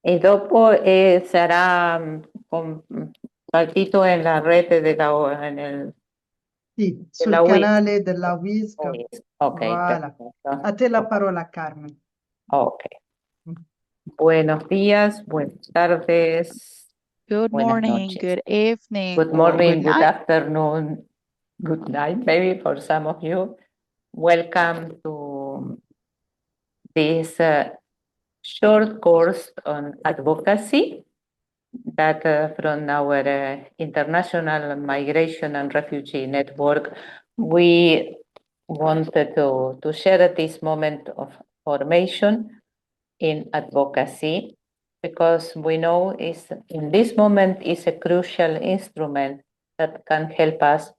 Y dopo sarà compartito en la red Sì, sul della UISG. canale della UISG. Ok, Voilà. perfetto. A te la parola, Carmen. Ok. Buenos días, buenas tardes, Good buenas morning, noches. good evening, Good or good morning, good night. afternoon, good night, maybe for some of you. Welcome to this short course on advocacy that from our International Migration and Refugee Network, we wanted to share at this moment of formation in advocacy, because we know is in this moment is a crucial instrument that can help us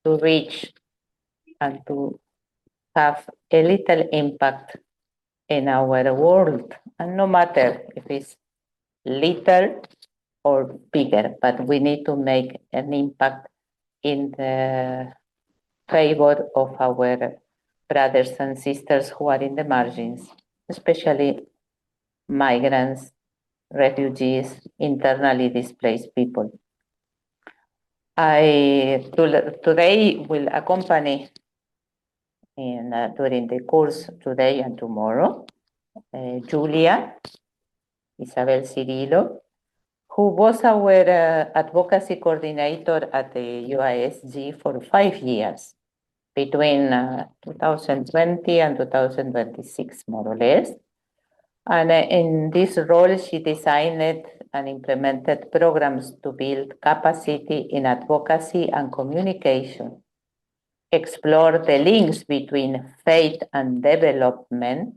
to reach and to have a little impact in our world. And no matter if it's little or bigger, but we need to make an impact in the favor of our brothers and sisters who are in the margins, especially migrants, refugees, internally displaced people. I today will accompany during the course today and tomorrow, Julia, Isabel Cirillo, who was our advocacy coordinator at the UISG for 5 years, between 2020 and 2026, more or less. And in this role, she designed and implemented programs to build capacity in advocacy and communication, explore the links between faith and development,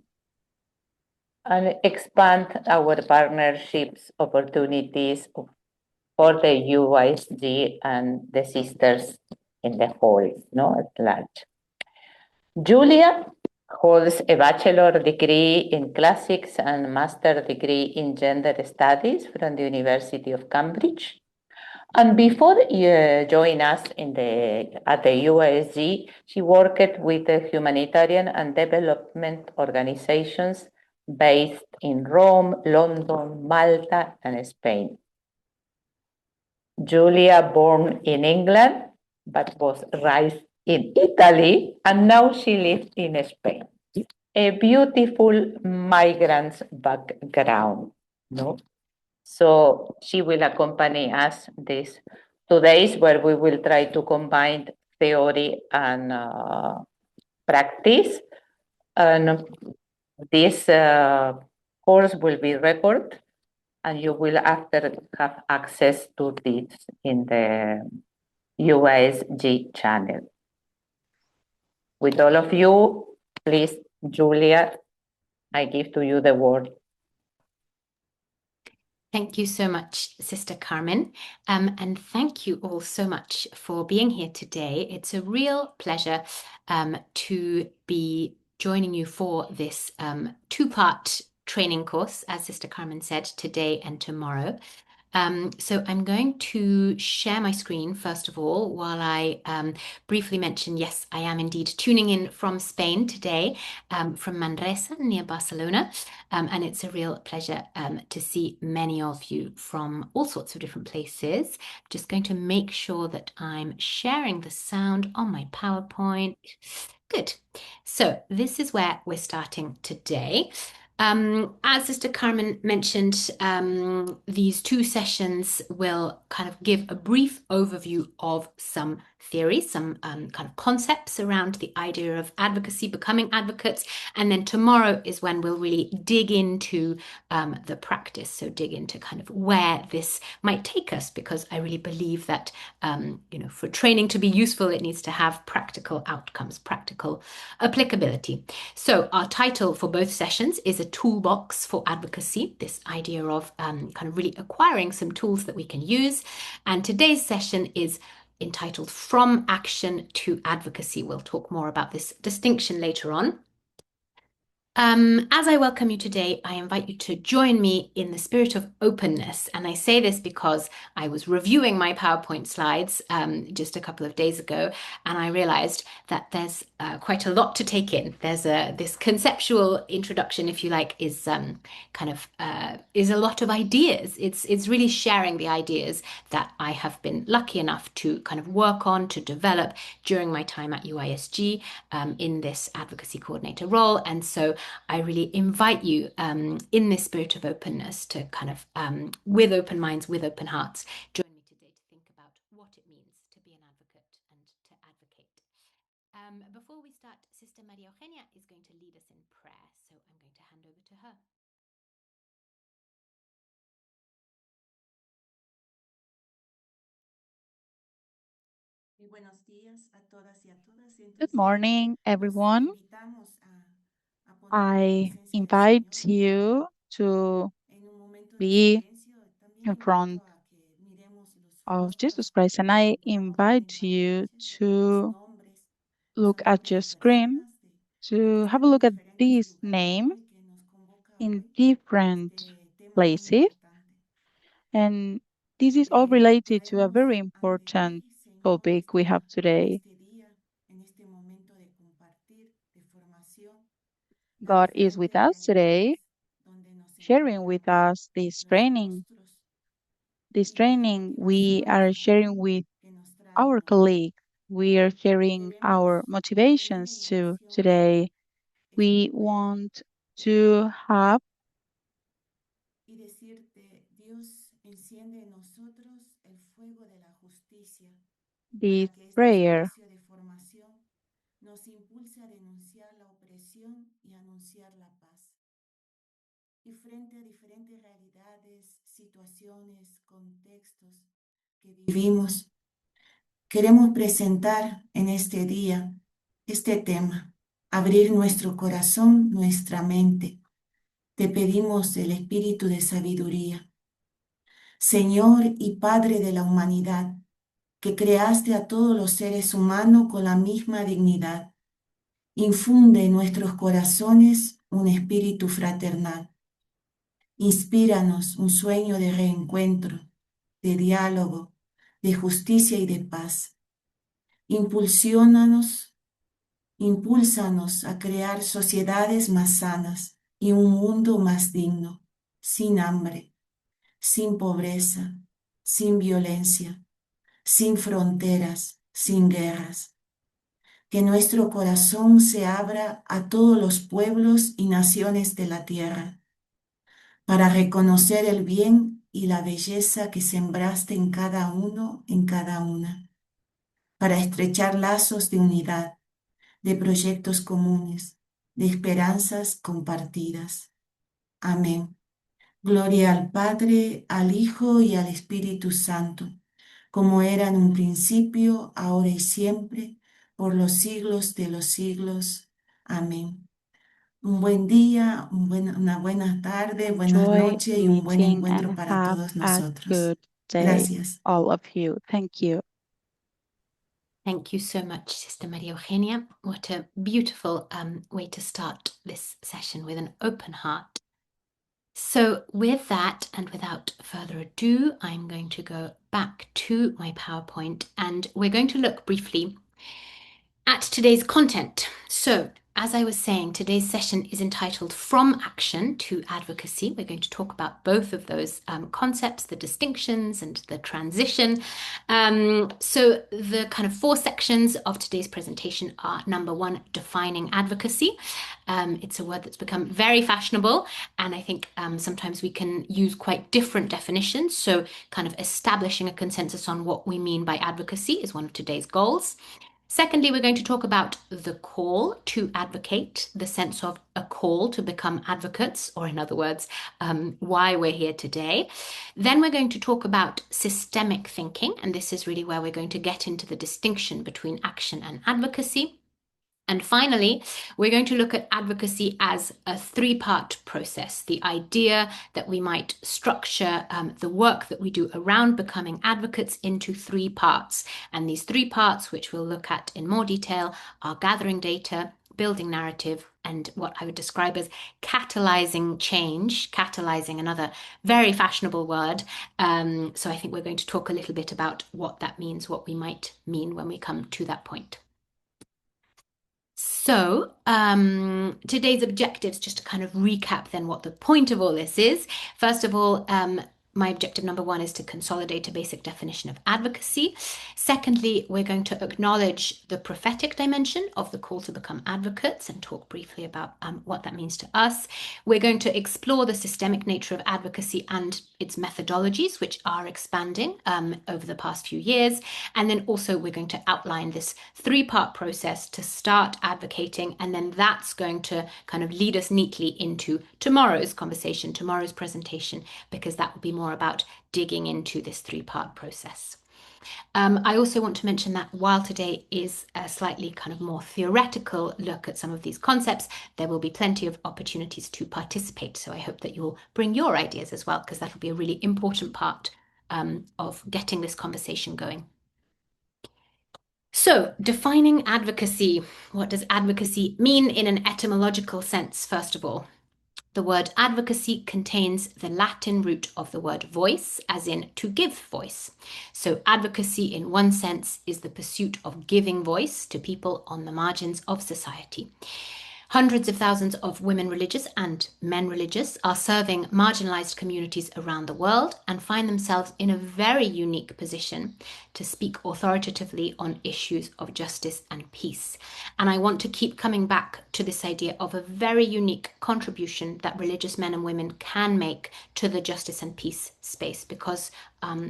and expand our partnerships opportunities for the UISG and the sisters in the whole, at large. Julia holds a bachelor degree in classics and master degree in gender studies from the University of Cambridge. And before joining us at the UISG, she worked with the humanitarian and development organizations based in Rome, London, Malta, and Spain. Julia, born in England, but was raised in Italy, and now she lives in Spain. A beautiful migrant background, no? So she will accompany us these 2 days where we will try to combine theory and practice. And this course will be recorded, and you will after have access to this in the UISG channel. With all of you, please, Julia, I give to you the word. Thank you so much, Sister Carmen, and thank you all so much for being here today. It's a real pleasure to be joining you for this two-part training course, as Sister Carmen said, today and tomorrow. So I'm going to share my screen first of all, while I briefly mention, yes, I am indeed tuning in from Spain today, from Manresa near Barcelona, and it's a real pleasure to see many of you from all sorts of different places. Just going to make sure that I'm sharing the sound on my PowerPoint. Good. So this is where we're starting today. As Sister Carmen mentioned, these two sessions will kind of give a brief overview of some theories, some kind of concepts around the idea of advocacy, becoming advocates, and then tomorrow is when we'll really dig into the practice, so dig into kind of where this might take us, because I really believe that for training to be useful, it needs to have practical outcomes, practical applicability. So our title for both sessions is a toolbox for advocacy, this idea of kind of really acquiring some tools that we can use. And today's session is entitled From Action to Advocacy. We'll talk more about this distinction later on. As I welcome you today, I invite you to join me in the spirit of openness. And I say this because I was reviewing my PowerPoint slides just a couple of days ago, and I realized that there's quite a lot to take in. There's this conceptual introduction, if you like, is is a lot of ideas. It's really sharing the ideas that I have been lucky enough to kind of work on, to develop during my time at UISG in this advocacy coordinator role. And so I really invite you in this spirit of openness to kind of, with open minds, with open hearts, join me today to think about what it means to be an advocate and to advocate. Before we start, Sister Maria Eugenia is going to lead us in prayer, so I'm going to hand over to her. Good morning, everyone. I invite you to be in front of Jesus Christ, and I invite you to look at your screen, to have a look at this name in different places. And this is all related to a very important topic we have today. God is with us today, sharing with us this training. This training we are sharing with our colleagues. We are sharing our motivations too today. We want to have this prayer. Y frente a diferentes realidades, situaciones, contextos que vivimos, queremos presentar en este día este tema, abrir nuestro corazón, nuestra mente. Te pedimos el espíritu de sabiduría. Señor y Padre de la humanidad, que creaste a todos los seres humanos con la misma dignidad, infunde en nuestros corazones un espíritu fraternal. Inspíranos un sueño de reencuentro, de diálogo, de justicia y de paz. Impúlsanos a crear sociedades más sanas y un mundo más digno, sin hambre, sin pobreza, sin violencia, sin fronteras, sin guerras. Que nuestro corazón se abra a todos los pueblos y naciones de la tierra, para reconocer el bien y la belleza que sembraste en cada uno, en cada una, para estrechar lazos de unidad, de proyectos comunes, de esperanzas compartidas. Amén. Gloria al Padre, al Hijo y al Espíritu Santo, como era en un principio, ahora y siempre, por los siglos de los siglos. Amén. Un buen día, una buena tarde, buenas Enjoy noches y un buen meeting encuentro and para have todos a nosotros. good day, Gracias. all of you. Thank you. Thank you so much, Sister Maria Eugenia. What a beautiful way to start this session, with an open heart. So with that, and without further ado, I'm going to go back to my PowerPoint, and we're going to look briefly at today's content. So, as I was saying, today's session is entitled From Action to Advocacy. We're going to talk about both of those concepts, the distinctions and the transition. So the kind of four sections of today's presentation are: number one, defining advocacy. It's a word that's become very fashionable, and I think sometimes we can use quite different definitions. So kind of establishing a consensus on what we mean by advocacy is one of today's goals. Secondly, we're going to talk about the call to advocate, the sense of a call to become advocates, or in other words, why we're here today. Then we're going to talk about systemic thinking, and this is really where we're going to get into the distinction between action and advocacy. And finally, we're going to look at advocacy as a three-part process, the idea that we might structure the work that we do around becoming advocates into three parts. And these three parts, which we'll look at in more detail, are gathering data, building narrative, and what I would describe as catalyzing change, catalyzing, another very fashionable word. So I think we're going to talk a little bit about what that means, what we might mean when we come to that point. So today's objectives, just to kind of recap then what the point of all this is. First of all, my objective number one is to consolidate a basic definition of advocacy. Secondly, we're going to acknowledge the prophetic dimension of the call to become advocates and talk briefly about what that means to us. We're going to explore the systemic nature of advocacy and its methodologies, which are expanding over the past few years. And then also we're going to outline this three-part process to start advocating, and then that's going to kind of lead us neatly into tomorrow's conversation, tomorrow's presentation, because that will be more about digging into this three-part process. I also want to mention that while today is a slightly kind of more theoretical look at some of these concepts, there will be plenty of opportunities to participate. So I hope that you'll bring your ideas as well, because that'll be a really important part of getting this conversation going. So, defining advocacy. What does advocacy mean in an etymological sense, first of all? The word advocacy contains the Latin root of the word voice, as in to give voice. So advocacy, in one sense, is the pursuit of giving voice to people on the margins of society. Hundreds of thousands of women religious and men religious are serving marginalized communities around the world and find themselves in a very unique position to speak authoritatively on issues of justice and peace. And I want to keep coming back to this idea of a very unique contribution that religious men and women can make to the justice and peace space, because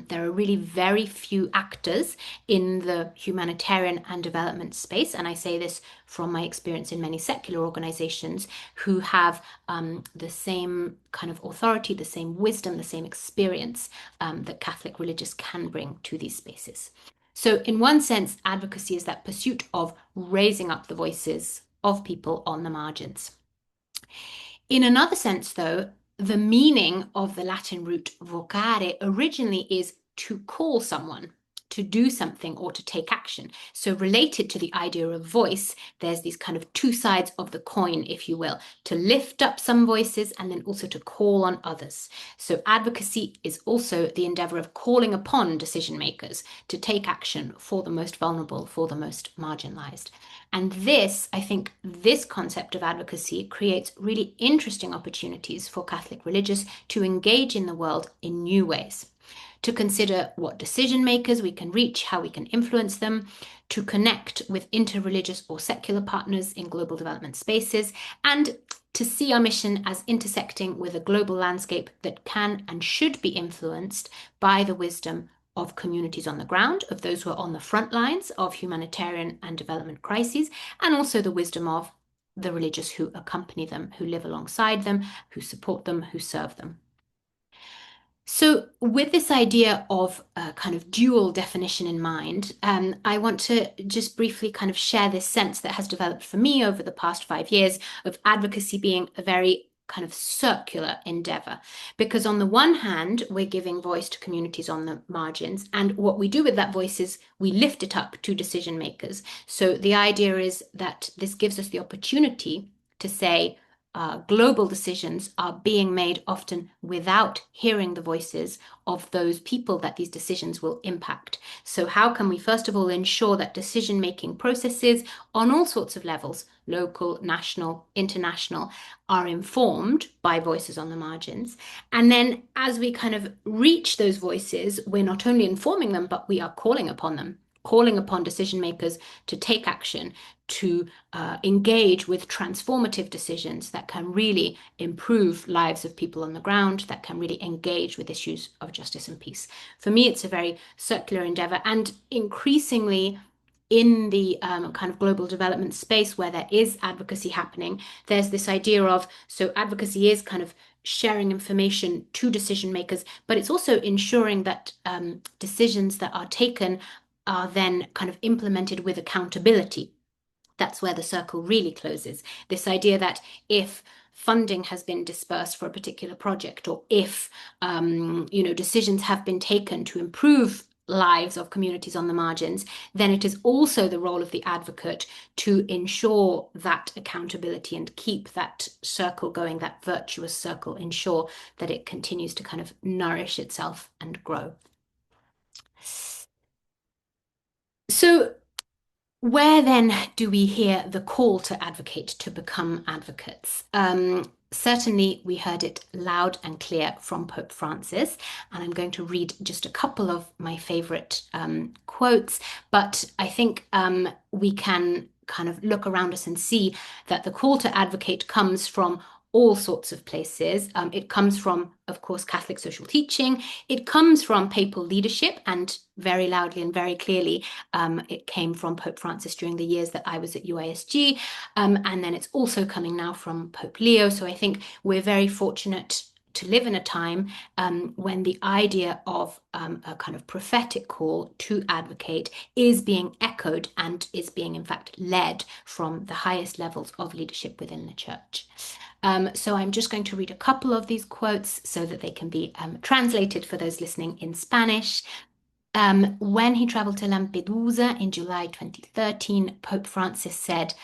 there are really very few actors in the humanitarian and development space, and I say this from my experience in many secular organizations, who have the same kind of authority, the same wisdom, the same experience that Catholic religious can bring to these spaces. So in one sense, advocacy is that pursuit of raising up the voices of people on the margins. In another sense, though, the meaning of the Latin root vocare originally is to call someone, to do something, or to take action. So related to the idea of voice, there's these kind of two sides of the coin, if you will, to lift up some voices and then also to call on others. So advocacy is also the endeavor of calling upon decision makers to take action for the most vulnerable, for the most marginalized. And this, I think, this concept of advocacy creates really interesting opportunities for Catholic religious to engage in the world in new ways, to consider what decision makers we can reach, how we can influence them, to connect with interreligious or secular partners in global development spaces, and to see our mission as intersecting with a global landscape that can and should be influenced by the wisdom of communities on the ground, of those who are on the front lines of humanitarian and development crises, and also the wisdom of the religious who accompany them, who live alongside them, who support them, who serve them. So with this idea of a kind of dual definition in mind, I want to just briefly kind of share this sense that has developed for me over the past 5 years of advocacy being a very kind of circular endeavor. Because on the one hand, we're giving voice to communities on the margins, and what we do with that voice is we lift it up to decision makers. So the idea is that this gives us the opportunity to say, global decisions are being made often without hearing the voices of those people that these decisions will impact. So how can we first of all ensure that decision-making processes on all sorts of levels, local, national, international, are informed by voices on the margins? And then as we kind of reach those voices, we're not only informing them, but we are calling upon them, calling upon decision makers to take action, to engage with transformative decisions that can really improve lives of people on the ground, that can really engage with issues of justice and peace. For me, it's a very circular endeavor, and increasingly in the kind of global development space where there is advocacy happening, there's this idea of, so advocacy is kind of sharing information to decision makers, but it's also ensuring that decisions that are taken are then kind of implemented with accountability. That's where the circle really closes. This idea that if funding has been dispersed for a particular project, or if decisions have been taken to improve lives of communities on the margins, then it is also the role of the advocate to ensure that accountability and keep that circle going, that virtuous circle, ensure that it continues to kind of nourish itself and grow. So where then do we hear the call to advocate, to become advocates? Certainly we heard it loud and clear from Pope Francis, and I'm going to read just a couple of my favorite quotes, but I think we can kind of look around us and see that the call to advocate comes from all sorts of places. It comes from, of course, Catholic social teaching. It comes from papal leadership, and very loudly and very clearly, it came from Pope Francis during the years that I was at UISG. And then it's also coming now from Pope Leo. So I think we're very fortunate to live in a time when the idea of a kind of prophetic call to advocate is being echoed and is being, in fact, led from the highest levels of leadership within the church. So I'm just going to read a couple of these quotes so that they can be translated for those listening in Spanish. When he traveled to Lampedusa in July 2013, Pope Francis said,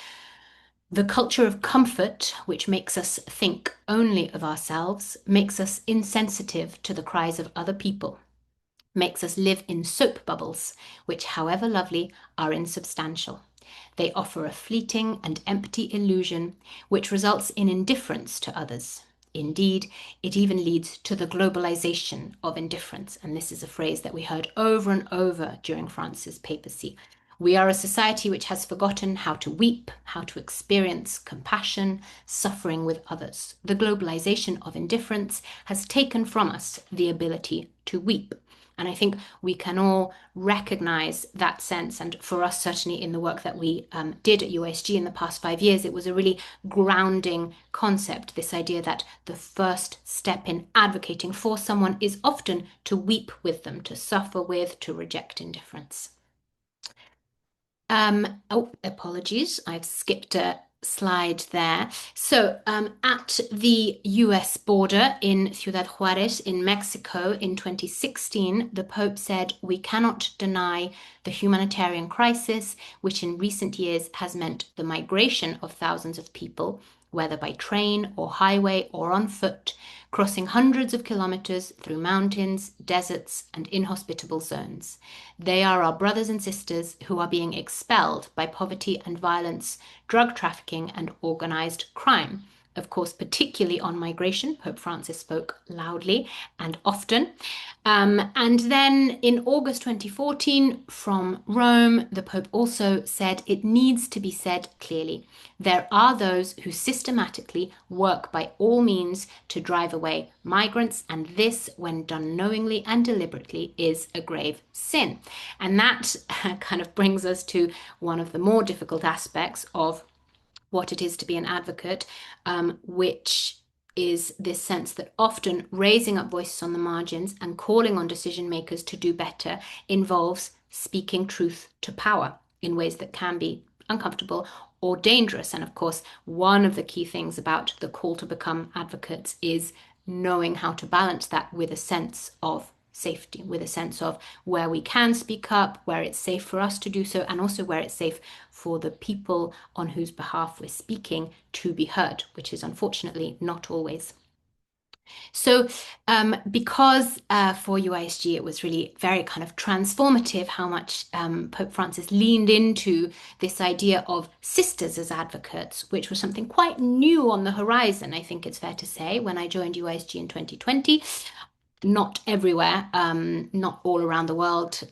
"The culture of comfort, which makes us think only of ourselves, makes us insensitive to the cries of other people, makes us live in soap bubbles, which, however lovely, are insubstantial. They offer a fleeting and empty illusion, which results in indifference to others. Indeed, it even leads to the globalization of indifference." And this is a phrase that we heard over and over during Francis' papacy. "We are a society which has forgotten how to weep, how to experience compassion, suffering with others. The globalization of indifference has taken from us the ability to weep." And I think we can all recognize that sense. And for us, certainly in the work that we did at UISG in the past 5 years, it was a really grounding concept, this idea that the first step in advocating for someone is often to weep with them, to suffer with, to reject indifference. Apologies, I've skipped a slide there. So at the US border in Ciudad Juarez in Mexico in 2016, the Pope said, "We cannot deny the humanitarian crisis, which in recent years has meant the migration of thousands of people, whether by train or highway or on foot, crossing hundreds of kilometers through mountains, deserts, and inhospitable zones. They are our brothers and sisters who are being expelled by poverty and violence, drug trafficking, and organized crime." Of course, particularly on migration, Pope Francis spoke loudly and often. And then in August 2014, from Rome, the Pope also said, "It needs to be said clearly. There are those who systematically work by all means to drive away migrants, and this, when done knowingly and deliberately, is a grave sin." And that kind of brings us to one of the more difficult aspects of what it is to be an advocate, which is this sense that often raising up voices on the margins and calling on decision makers to do better involves speaking truth to power in ways that can be uncomfortable or dangerous. And of course, one of the key things about the call to become advocates is knowing how to balance that with a sense of safety, with a sense of where we can speak up, where it's safe for us to do so, and also where it's safe for the people on whose behalf we're speaking to be heard, which is unfortunately not always. So because for UISG it was really very kind of transformative how much Pope Francis leaned into this idea of sisters as advocates, which was something quite new on the horizon, I think it's fair to say, when I joined UISG in 2020. Not everywhere, not all around the world.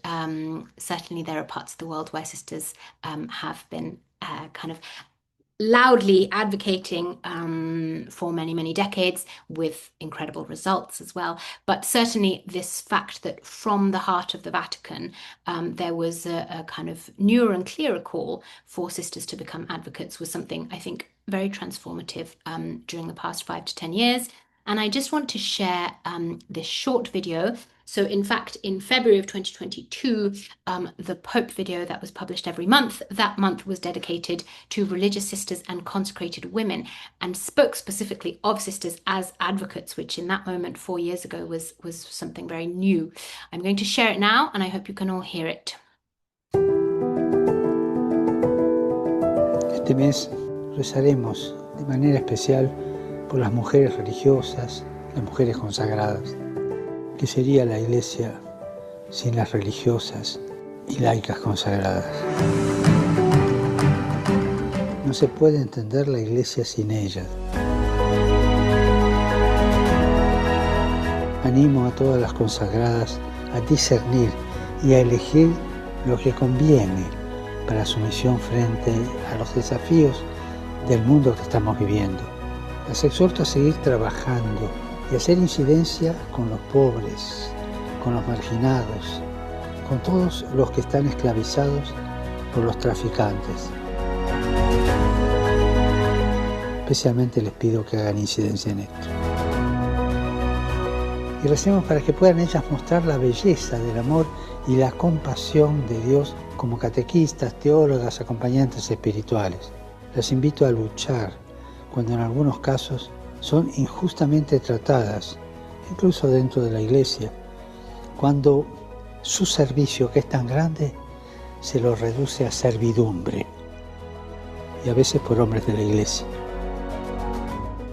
Certainly there are parts of the world where sisters have been kind of loudly advocating for many, many decades with incredible results as well. But certainly this fact that from the heart of the Vatican, there was a kind of newer and clearer call for sisters to become advocates was something I think very transformative during the past 5 to 10 years. And I just want to share this short video So in fact, in February of 2022, the Pope video that was published every month, that month was dedicated to religious sisters and consecrated women, and spoke specifically of sisters as advocates, which in that moment 4 years ago was something very new. I'm going to share it now, and I hope you can all hear it. Este mes rezaremos de manera especial por las mujeres religiosas, las mujeres consagradas. ¿Qué sería la Iglesia sin las religiosas y laicas consagradas? No se puede entender la Iglesia sin ellas. Animo a todas las consagradas a discernir y a elegir lo que conviene para su misión frente a los desafíos del mundo que estamos viviendo. Las exhorto a seguir trabajando y hacer incidencia con los pobres, con los marginados, con todos los que están esclavizados por los traficantes. Especialmente les pido que hagan incidencia en esto. Y recemos para que puedan ellas mostrar la belleza del amor y la compasión de Dios como catequistas, teólogas, acompañantes espirituales. Las invito a luchar cuando en algunos casos son injustamente tratadas, incluso dentro de la Iglesia, cuando su servicio, que es tan grande, se lo reduce a servidumbre, y a veces por hombres de la Iglesia.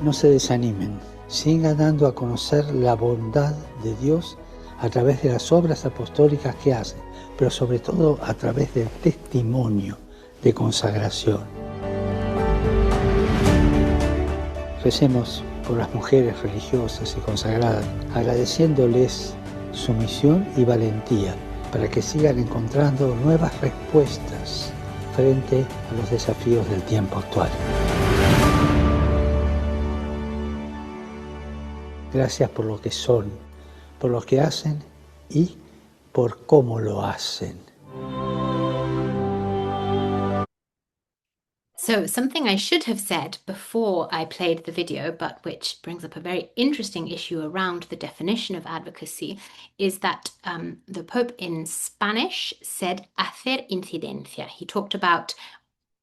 No se desanimen, sigan dando a conocer la bondad de Dios a través de las obras apostólicas que hacen, pero sobre todo a través del testimonio de consagración. Recemos por las mujeres religiosas y consagradas, agradeciéndoles su misión y valentía para que sigan encontrando nuevas respuestas frente a los desafíos del tiempo actual. Gracias por lo que son, por lo que hacen y por cómo lo hacen. So something I should have said before I played the video, but which brings up a very interesting issue around the definition of advocacy, is that the Pope in Spanish said hacer incidencia. He talked about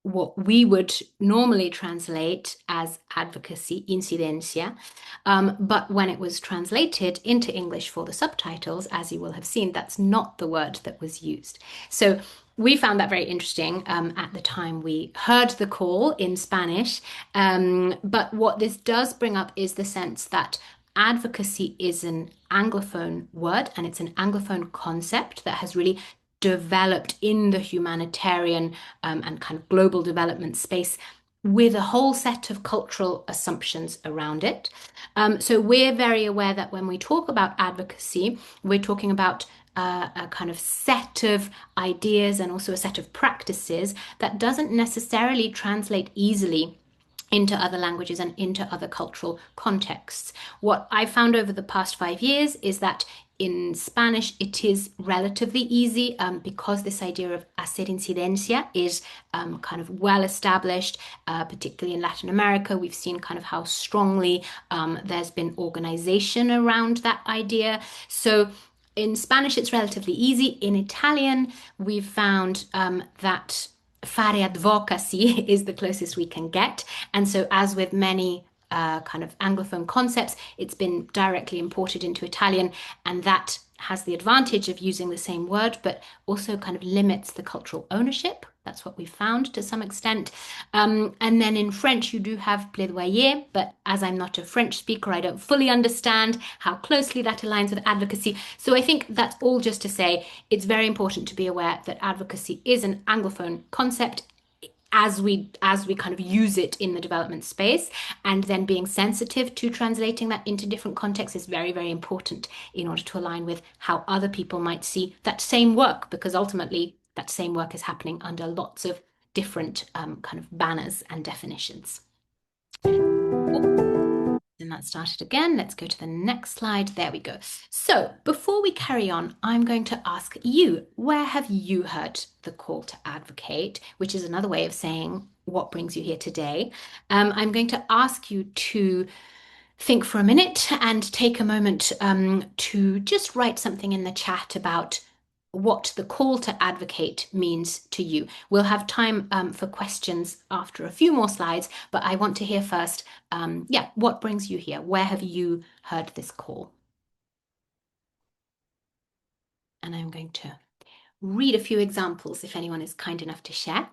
what we would normally translate as advocacy, incidencia, but when it was translated into English for the subtitles, as you will have seen, that's not the word that was used. So we found that very interesting at the time we heard the call in Spanish, but what this does bring up is the sense that advocacy is an Anglophone word, and it's an Anglophone concept that has really developed in the humanitarian and kind of global development space with a whole set of cultural assumptions around it. So we're very aware that when we talk about advocacy, we're talking about a kind of set of ideas and also a set of practices that doesn't necessarily translate easily into other languages and into other cultural contexts. What I found over the past 5 years is that in Spanish, it is relatively easy because this idea of hacer incidencia is kind of well established, particularly in Latin America. We've seen kind of how strongly there's been organization around that idea. So in Spanish, it's relatively easy. In Italian, we've found that fare advocacy is the closest we can get. And so as with many kind of Anglophone concepts, it's been directly imported into Italian, and that has the advantage of using the same word, but also kind of limits the cultural ownership. That's what we found to some extent. And then in French, you do have plaidoyer, but as I'm not a French speaker, I don't fully understand how closely that aligns with advocacy. So I think that's all just to say it's very important to be aware that advocacy is an Anglophone concept as we kind of use it in the development space, and then being sensitive to translating that into different contexts is very, very important in order to align with how other people might see that same work, because ultimately that same work is happening under lots of different kind of banners and definitions. And that started again. Let's go to the next slide. There we go. So before we carry on, I'm going to ask you, where have you heard the call to advocate, which is another way of saying what brings you here today? I'm going to ask you to think for a minute and take a moment to just write something in the chat about what the call to advocate means to you. We'll have time for questions after a few more slides, but I want to hear first, what brings you here? Where have you heard this call? And I'm going to read a few examples if anyone is kind enough to share.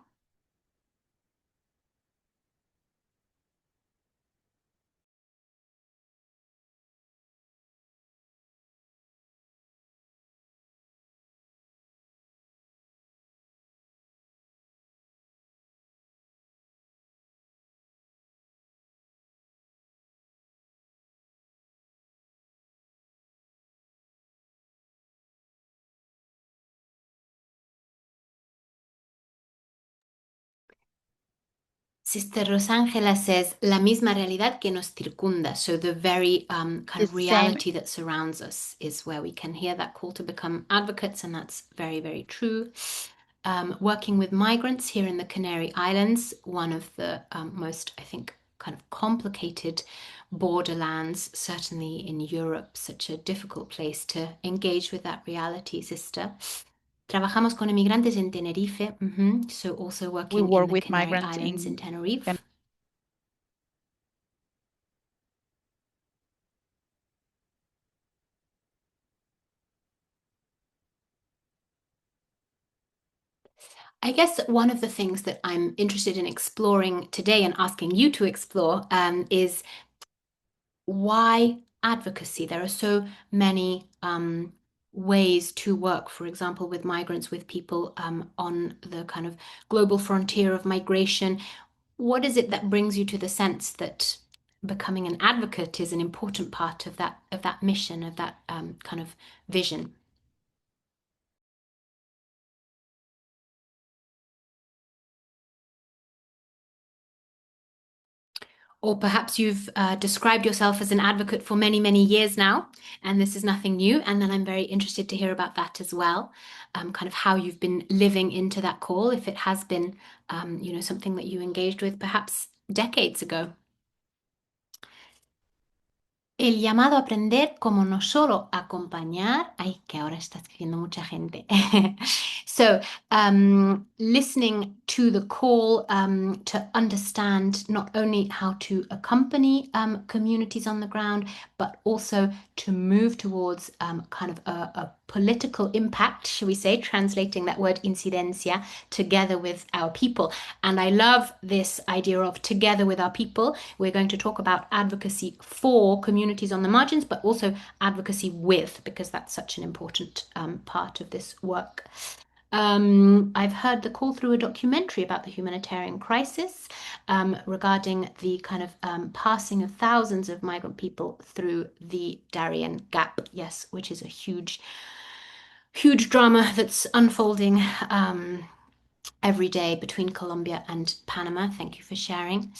Sister Rosangela says, la misma realidad que nos circunda. So the very kind The of reality that surrounds us is where we can hear that call to become advocates, and that's very, very true. Working with migrants here in the Canary Islands, one of the most, I think, kind of complicated borderlands, certainly in Europe, such a difficult place to engage with that reality, sister. Trabajamos con inmigrantes en Tenerife, so also working work in the with Canary migrants Islands in Tenerife. I guess one of the things that I'm interested in exploring today and asking you to explore is why advocacy? There are so many ways to work, for example, with migrants, with people on the kind of global frontier of migration. What is it that brings you to the sense that becoming an advocate is an important part of that mission, of that kind of vision? Or perhaps you've described yourself as an advocate for many, many years now, and this is nothing new. And then I'm very interested to hear about that as well, kind of how you've been living into that call, if it has been, something that you engaged with perhaps decades ago. El llamado a aprender como no solo acompañar, ay, que ahora está escribiendo mucha gente. So, listening to the call to understand not only how to accompany communities on the ground, but also to move towards kind of a political impact, shall we say, translating that word incidencia, together with our people. And I love this idea of together with our people. We're going to talk about advocacy for communities on the margins, but also advocacy with, because that's such an important part of this work. I've heard the call through a documentary about the humanitarian crisis regarding the kind of passing of thousands of migrant people through the Darien Gap, yes, which is a huge drama that's unfolding every day between Colombia and Panama. Thank you for sharing.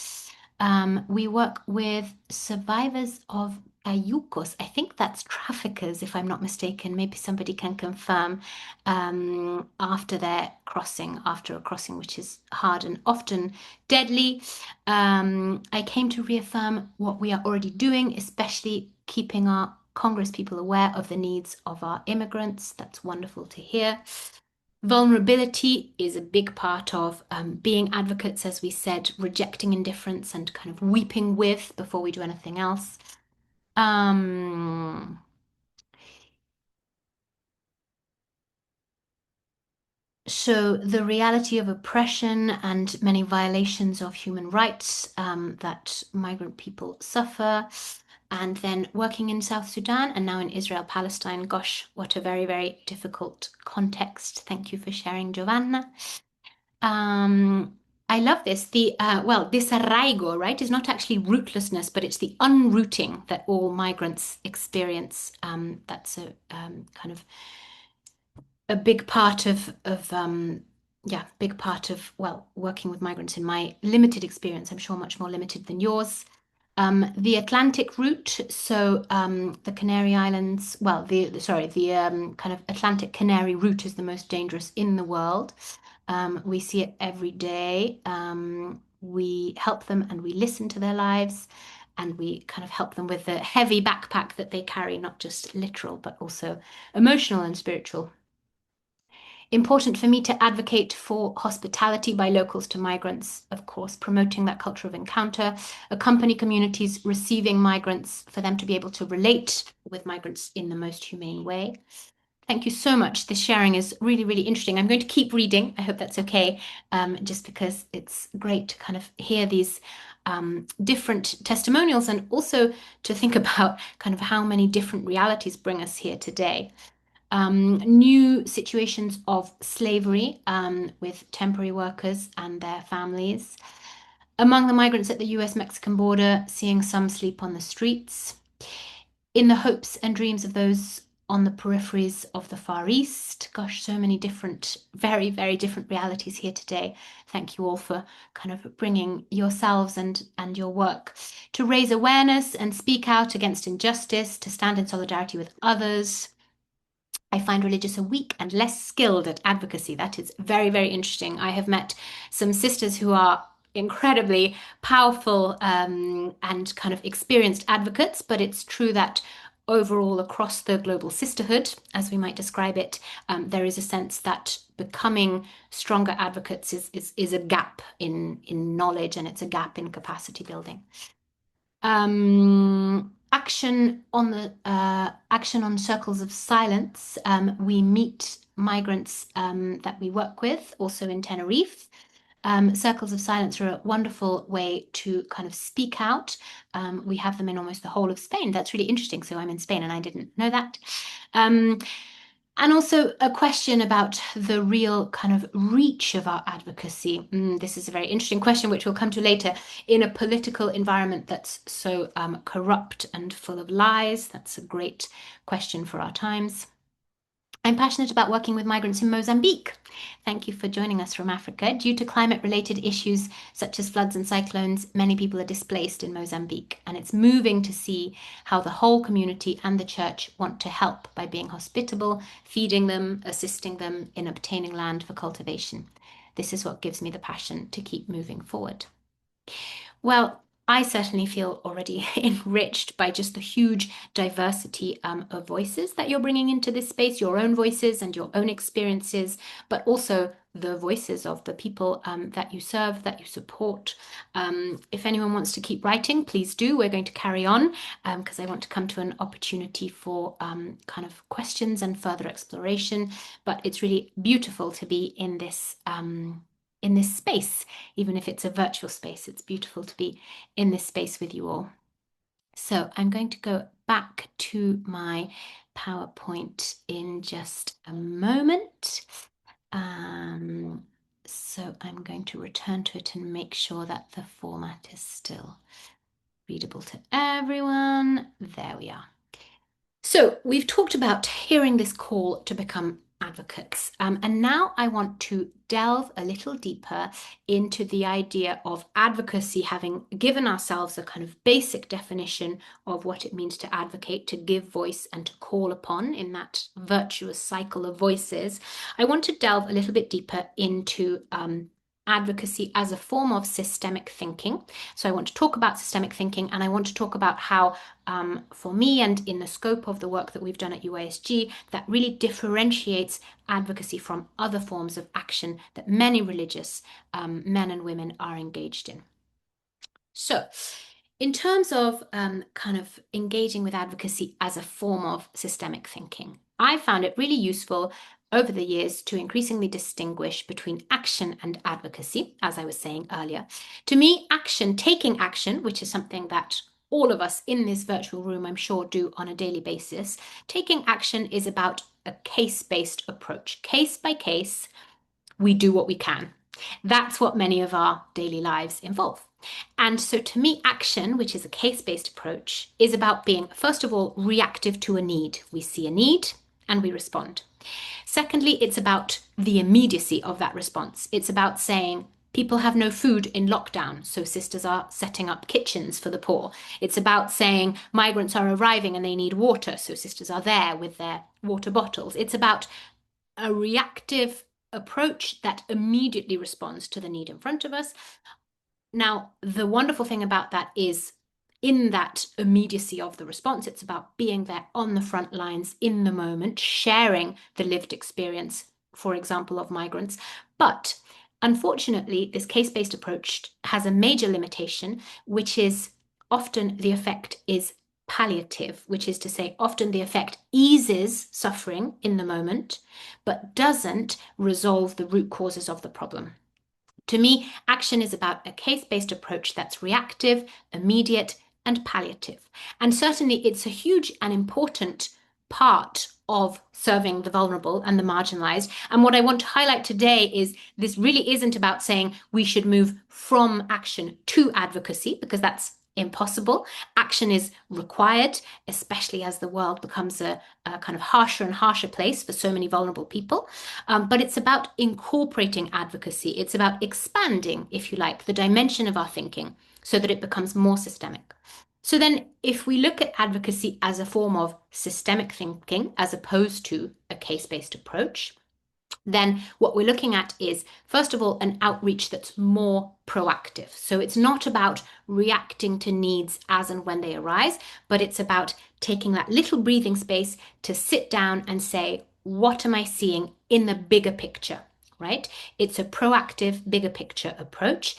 We work with survivors of cayucos. I think that's traffickers, if I'm not mistaken. Maybe somebody can confirm after a crossing, which is hard and often deadly. I came to reaffirm what we are already doing, especially keeping our Congress people aware of the needs of our immigrants. That's wonderful to hear. Vulnerability is a big part of being advocates, as we said, rejecting indifference and kind of weeping with before we do anything else. So the reality of oppression and many violations of human rights that migrant people suffer. And then working in South Sudan and now in Israel, Palestine. Gosh, what a very, very difficult context. Thank you for sharing, Giovanna. I love this. Desarraigo, right, is not actually rootlessness, but it's the unrooting that all migrants experience. That's a kind of a big part of working with migrants in my limited experience. I'm sure much more limited than yours. The Atlantic route, so the Canary Islands, the kind of Atlantic Canary route is the most dangerous in the world. We see it every day. We help them and we listen to their lives. and we kind of help them with the heavy backpack that they carry, not just literal, but also emotional and spiritual. Important for me to advocate for hospitality by locals to migrants, of course, promoting that culture of encounter, accompany communities receiving migrants for them to be able to relate with migrants in the most humane way. Thank you so much. This sharing is really, really interesting. I'm going to keep reading. I hope that's okay, just because it's great to kind of hear these different testimonials and also to think about kind of how many different realities bring us here today. New situations of slavery with temporary workers and their families. Among the migrants at the US-Mexican border, seeing some sleep on the streets. In the hopes and dreams of those on the peripheries of the Far East. Gosh, so many different, very, very different realities here today. Thank you all for kind of bringing yourselves and your work to raise awareness and speak out against injustice, to stand in solidarity with others. I find religious are weak and less skilled at advocacy. That is very, very interesting. I have met some sisters who are incredibly powerful and kind of experienced advocates, but it's true that overall across the global sisterhood, as we might describe it, there is a sense that becoming stronger advocates is a gap in knowledge, and it's a gap in capacity building. Action on circles of silence. We meet migrants that we work with, also in Tenerife. Circles of silence are a wonderful way to kind of speak out. We have them in almost the whole of Spain. That's really interesting. So I'm in Spain and I didn't know that. And also a question about the real kind of reach of our advocacy. This is a very interesting question, which we'll come to later. In a political environment that's so corrupt and full of lies, that's a great question for our times. I'm passionate about working with migrants in Mozambique. Thank you for joining us from Africa. Due to climate-related issues such as floods and cyclones, many people are displaced in Mozambique, and it's moving to see how the whole community and the church want to help by being hospitable, feeding them, assisting them in obtaining land for cultivation. This is what gives me the passion to keep moving forward. Well, I certainly feel already enriched by just the huge diversity of voices that you're bringing into this space, your own voices and your own experiences, but also the voices of the people that you serve, that you support. If anyone wants to keep writing, please do. We're going to carry on because I want to come to an opportunity for kind of questions and further exploration. But it's really beautiful to be in this space, even if it's a virtual space. It's beautiful to be in this space with you all. So I'm going to go back to my PowerPoint in just a moment. So I'm going to return to it and make sure that the format is still readable to everyone. There we are. So we've talked about hearing this call to become advocates. And now I want to delve a little deeper into the idea of advocacy, having given ourselves a kind of basic definition of what it means to advocate, to give voice and to call upon in that virtuous cycle of voices. I want to delve a little bit deeper into advocacy as a form of systemic thinking. So I want to talk about systemic thinking, and I want to talk about how, for me and in the scope of the work that we've done at UISG, that really differentiates advocacy from other forms of action that many religious men and women are engaged in. So, in terms of kind of engaging with advocacy as a form of systemic thinking, I found it really useful over the years to increasingly distinguish between action and advocacy, as I was saying earlier. To me, action, taking action, which is something that all of us in this virtual room, I'm sure, do on a daily basis, taking action is about a case-based approach. Case by case, we do what we can. That's what many of our daily lives involve. And so to me, action, which is a case-based approach, is about being, first of all, reactive to a need. We see a need and we respond. Secondly, it's about the immediacy of that response. It's about saying people have no food in lockdown, so sisters are setting up kitchens for the poor. It's about saying migrants are arriving and they need water, so sisters are there with their water bottles. It's about a reactive approach that immediately responds to the need in front of us. Now, the wonderful thing about that is in that immediacy of the response. It's about being there on the front lines in the moment, sharing the lived experience, for example, of migrants. But unfortunately, this case-based approach has a major limitation, which is often the effect is palliative, which is to say often the effect eases suffering in the moment, but doesn't resolve the root causes of the problem. To me, action is about a case-based approach that's reactive, immediate, and palliative. And certainly it's a huge and important part of serving the vulnerable and the marginalized. And what I want to highlight today is this really isn't about saying we should move from action to advocacy, because that's impossible. Action is required, especially as the world becomes a kind of harsher and harsher place for so many vulnerable people. But it's about incorporating advocacy. It's about expanding, if you like, the dimension of our thinking so that it becomes more systemic. So then if we look at advocacy as a form of systemic thinking as opposed to a case-based approach, then what we're looking at is, first of all, an outreach that's more proactive. So it's not about reacting to needs as and when they arise, but it's about taking that little breathing space to sit down and say, what am I seeing in the bigger picture, right? It's a proactive, bigger picture approach.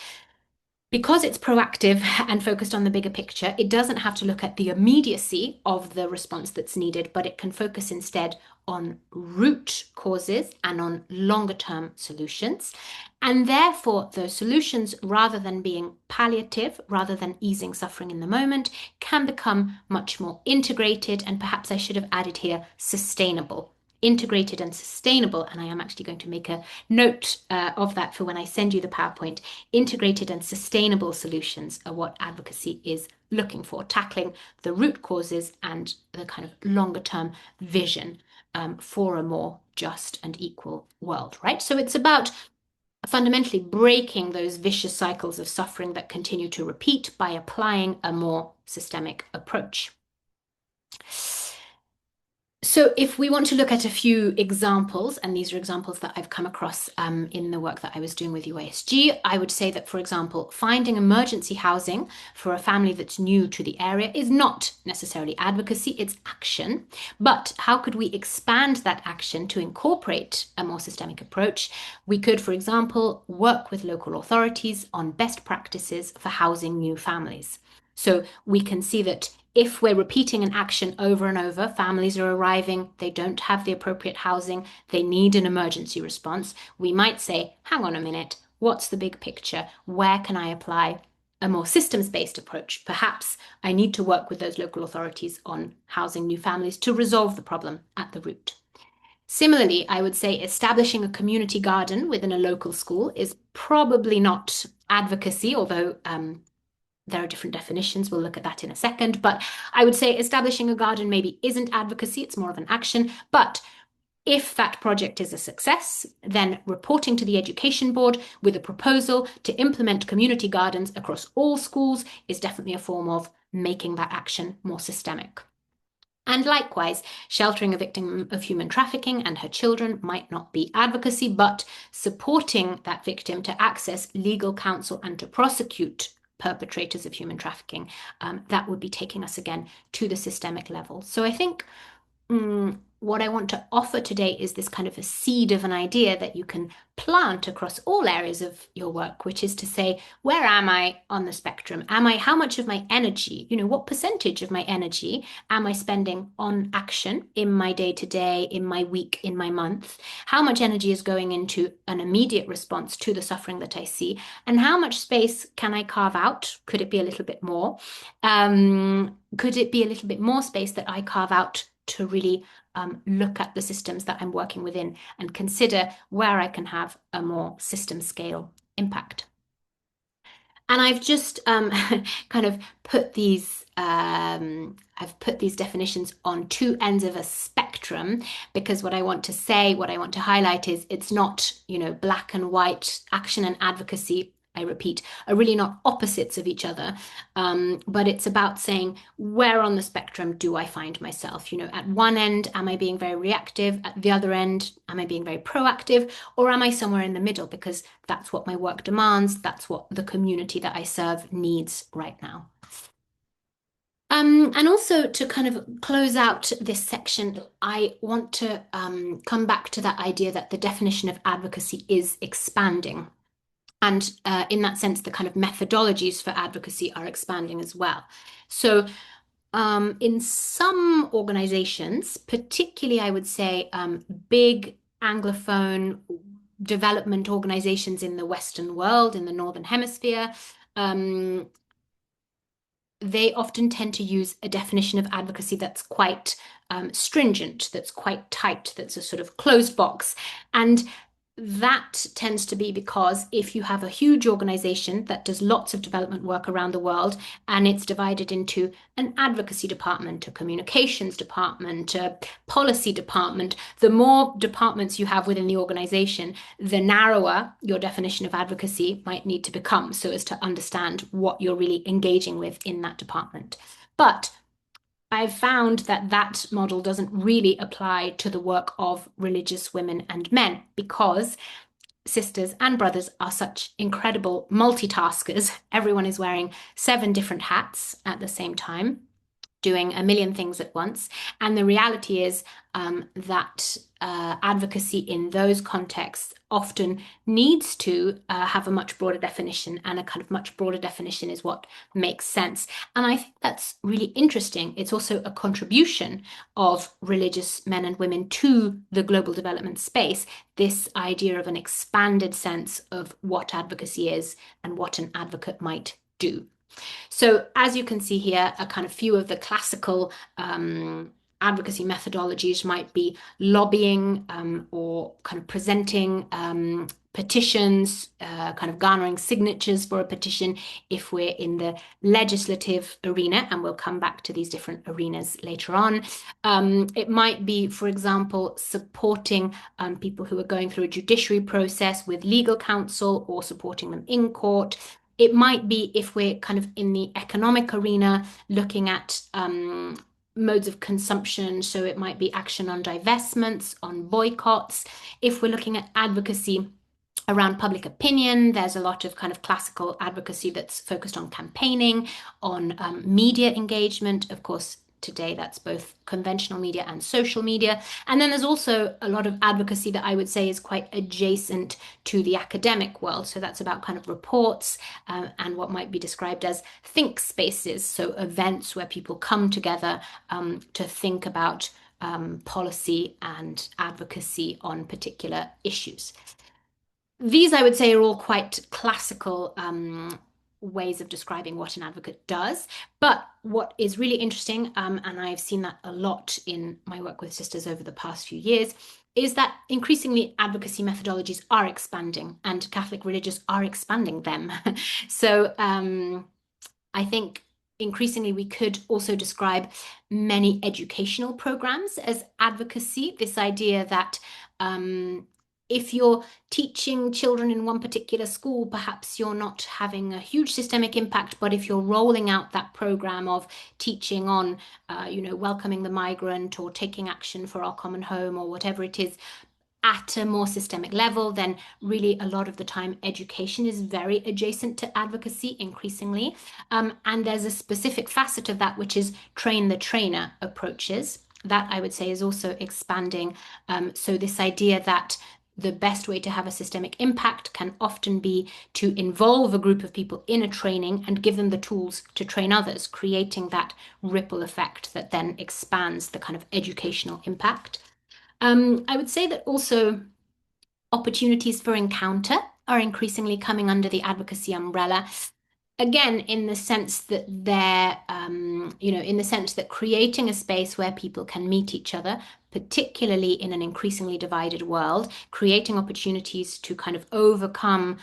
Because it's proactive and focused on the bigger picture, it doesn't have to look at the immediacy of the response that's needed, but it can focus instead on root causes and on longer term solutions. And therefore, those solutions, rather than being palliative, rather than easing suffering in the moment, can become much more integrated, and perhaps I should have added here, sustainable. Integrated and sustainable, and I am actually going to make a note of that for when I send you the PowerPoint. Integrated and sustainable solutions are what advocacy is looking for, tackling the root causes and the kind of longer term vision for a more just and equal world, right? So it's about fundamentally breaking those vicious cycles of suffering that continue to repeat by applying a more systemic approach. So if we want to look at a few examples, and these are examples that I've come across in the work that I was doing with UISG, I would say that, for example, finding emergency housing for a family that's new to the area is not necessarily advocacy, it's action. But how could we expand that action to incorporate a more systemic approach? We could, for example, work with local authorities on best practices for housing new families. So we can see that if we're repeating an action over and over, families are arriving, they don't have the appropriate housing, they need an emergency response, we might say, hang on a minute, what's the big picture? Where can I apply a more systems-based approach? Perhaps I need to work with those local authorities on housing new families to resolve the problem at the root. Similarly, I would say establishing a community garden within a local school is probably not advocacy, although there are different definitions. We'll look at that in a second. But I would say establishing a garden maybe isn't advocacy, it's more of an action. But if that project is a success, then reporting to the education board with a proposal to implement community gardens across all schools is definitely a form of making that action more systemic. And likewise, sheltering a victim of human trafficking and her children might not be advocacy, but supporting that victim to access legal counsel and to prosecute perpetrators of human trafficking, that would be taking us again to the systemic level. So I think what I want to offer today is this kind of a seed of an idea that you can plant across all areas of your work, which is to say, where am I on the spectrum? How much of my energy, what percentage of my energy am I spending on action in my day-to-day, in my week, in my month? How much energy is going into an immediate response to the suffering that I see? And how much space can I carve out? Could it be a little bit more? Could it be a little bit more space that I carve out to really look at the systems that I'm working within and consider where I can have a more system scale impact? And I've just kind of put these definitions on two ends of a spectrum, because what I want to highlight is it's not, black and white. Action and advocacy, I repeat, are really not opposites of each other, but it's about saying, where on the spectrum do I find myself? At one end, am I being very reactive? At the other end, am I being very proactive? Or am I somewhere in the middle? Because that's what my work demands. That's what the community that I serve needs right now. And also to kind of close out this section, I want to come back to that idea that the definition of advocacy is expanding. And in that sense, the kind of methodologies for advocacy are expanding as well. So in some organizations, particularly I would say big Anglophone development organizations in the Western world, in the Northern Hemisphere, they often tend to use a definition of advocacy that's quite stringent, that's quite tight, that's a sort of closed box. And that tends to be because if you have a huge organization that does lots of development work around the world and it's divided into an advocacy department, a communications department, a policy department, the more departments you have within the organization, the narrower your definition of advocacy might need to become so as to understand what you're really engaging with in that department. But I've found that that model doesn't really apply to the work of religious women and men because sisters and brothers are such incredible multitaskers. Everyone is wearing 7 different hats at the same time, doing a million things at once. And the reality is that advocacy in those contexts often needs to have a much broader definition, and a kind of much broader definition is what makes sense. And I think that's really interesting. It's also a contribution of religious men and women to the global development space, this idea of an expanded sense of what advocacy is and what an advocate might do. So as you can see here, a kind of few of the classical advocacy methodologies might be lobbying or kind of presenting petitions, kind of garnering signatures for a petition if we're in the legislative arena, and we'll come back to these different arenas later on. It might be, for example, supporting people who are going through a judiciary process with legal counsel or supporting them in court. It might be if we're kind of in the economic arena, looking at modes of consumption. So it might be action on divestments, on boycotts. If we're looking at advocacy around public opinion, there's a lot of kind of classical advocacy that's focused on campaigning, on media engagement. Of course, today that's both conventional media and social media. And then there's also a lot of advocacy that I would say is quite adjacent to the academic world. So that's about kind of reports and what might be described as think spaces. So events where people come together to think about policy and advocacy on particular issues. These, I would say, are all quite classical ways of describing what an advocate does. But what is really interesting, and I've seen that a lot in my work with sisters over the past few years, is that increasingly advocacy methodologies are expanding and Catholic religious are expanding them. So I think increasingly we could also describe many educational programs as advocacy, this idea that if you're teaching children in one particular school, perhaps you're not having a huge systemic impact, but if you're rolling out that program of teaching on, welcoming the migrant or taking action for our common home or whatever it is, at a more systemic level, then really a lot of the time education is very adjacent to advocacy increasingly. And there's a specific facet of that, which is train the trainer approaches. That I would say is also expanding. So this idea that the best way to have a systemic impact can often be to involve a group of people in a training and give them the tools to train others, creating that ripple effect that then expands the kind of educational impact. I would say that also opportunities for encounter are increasingly coming under the advocacy umbrella. Again, in the sense that they're, in the sense that creating a space where people can meet each other, particularly in an increasingly divided world, creating opportunities to kind of overcome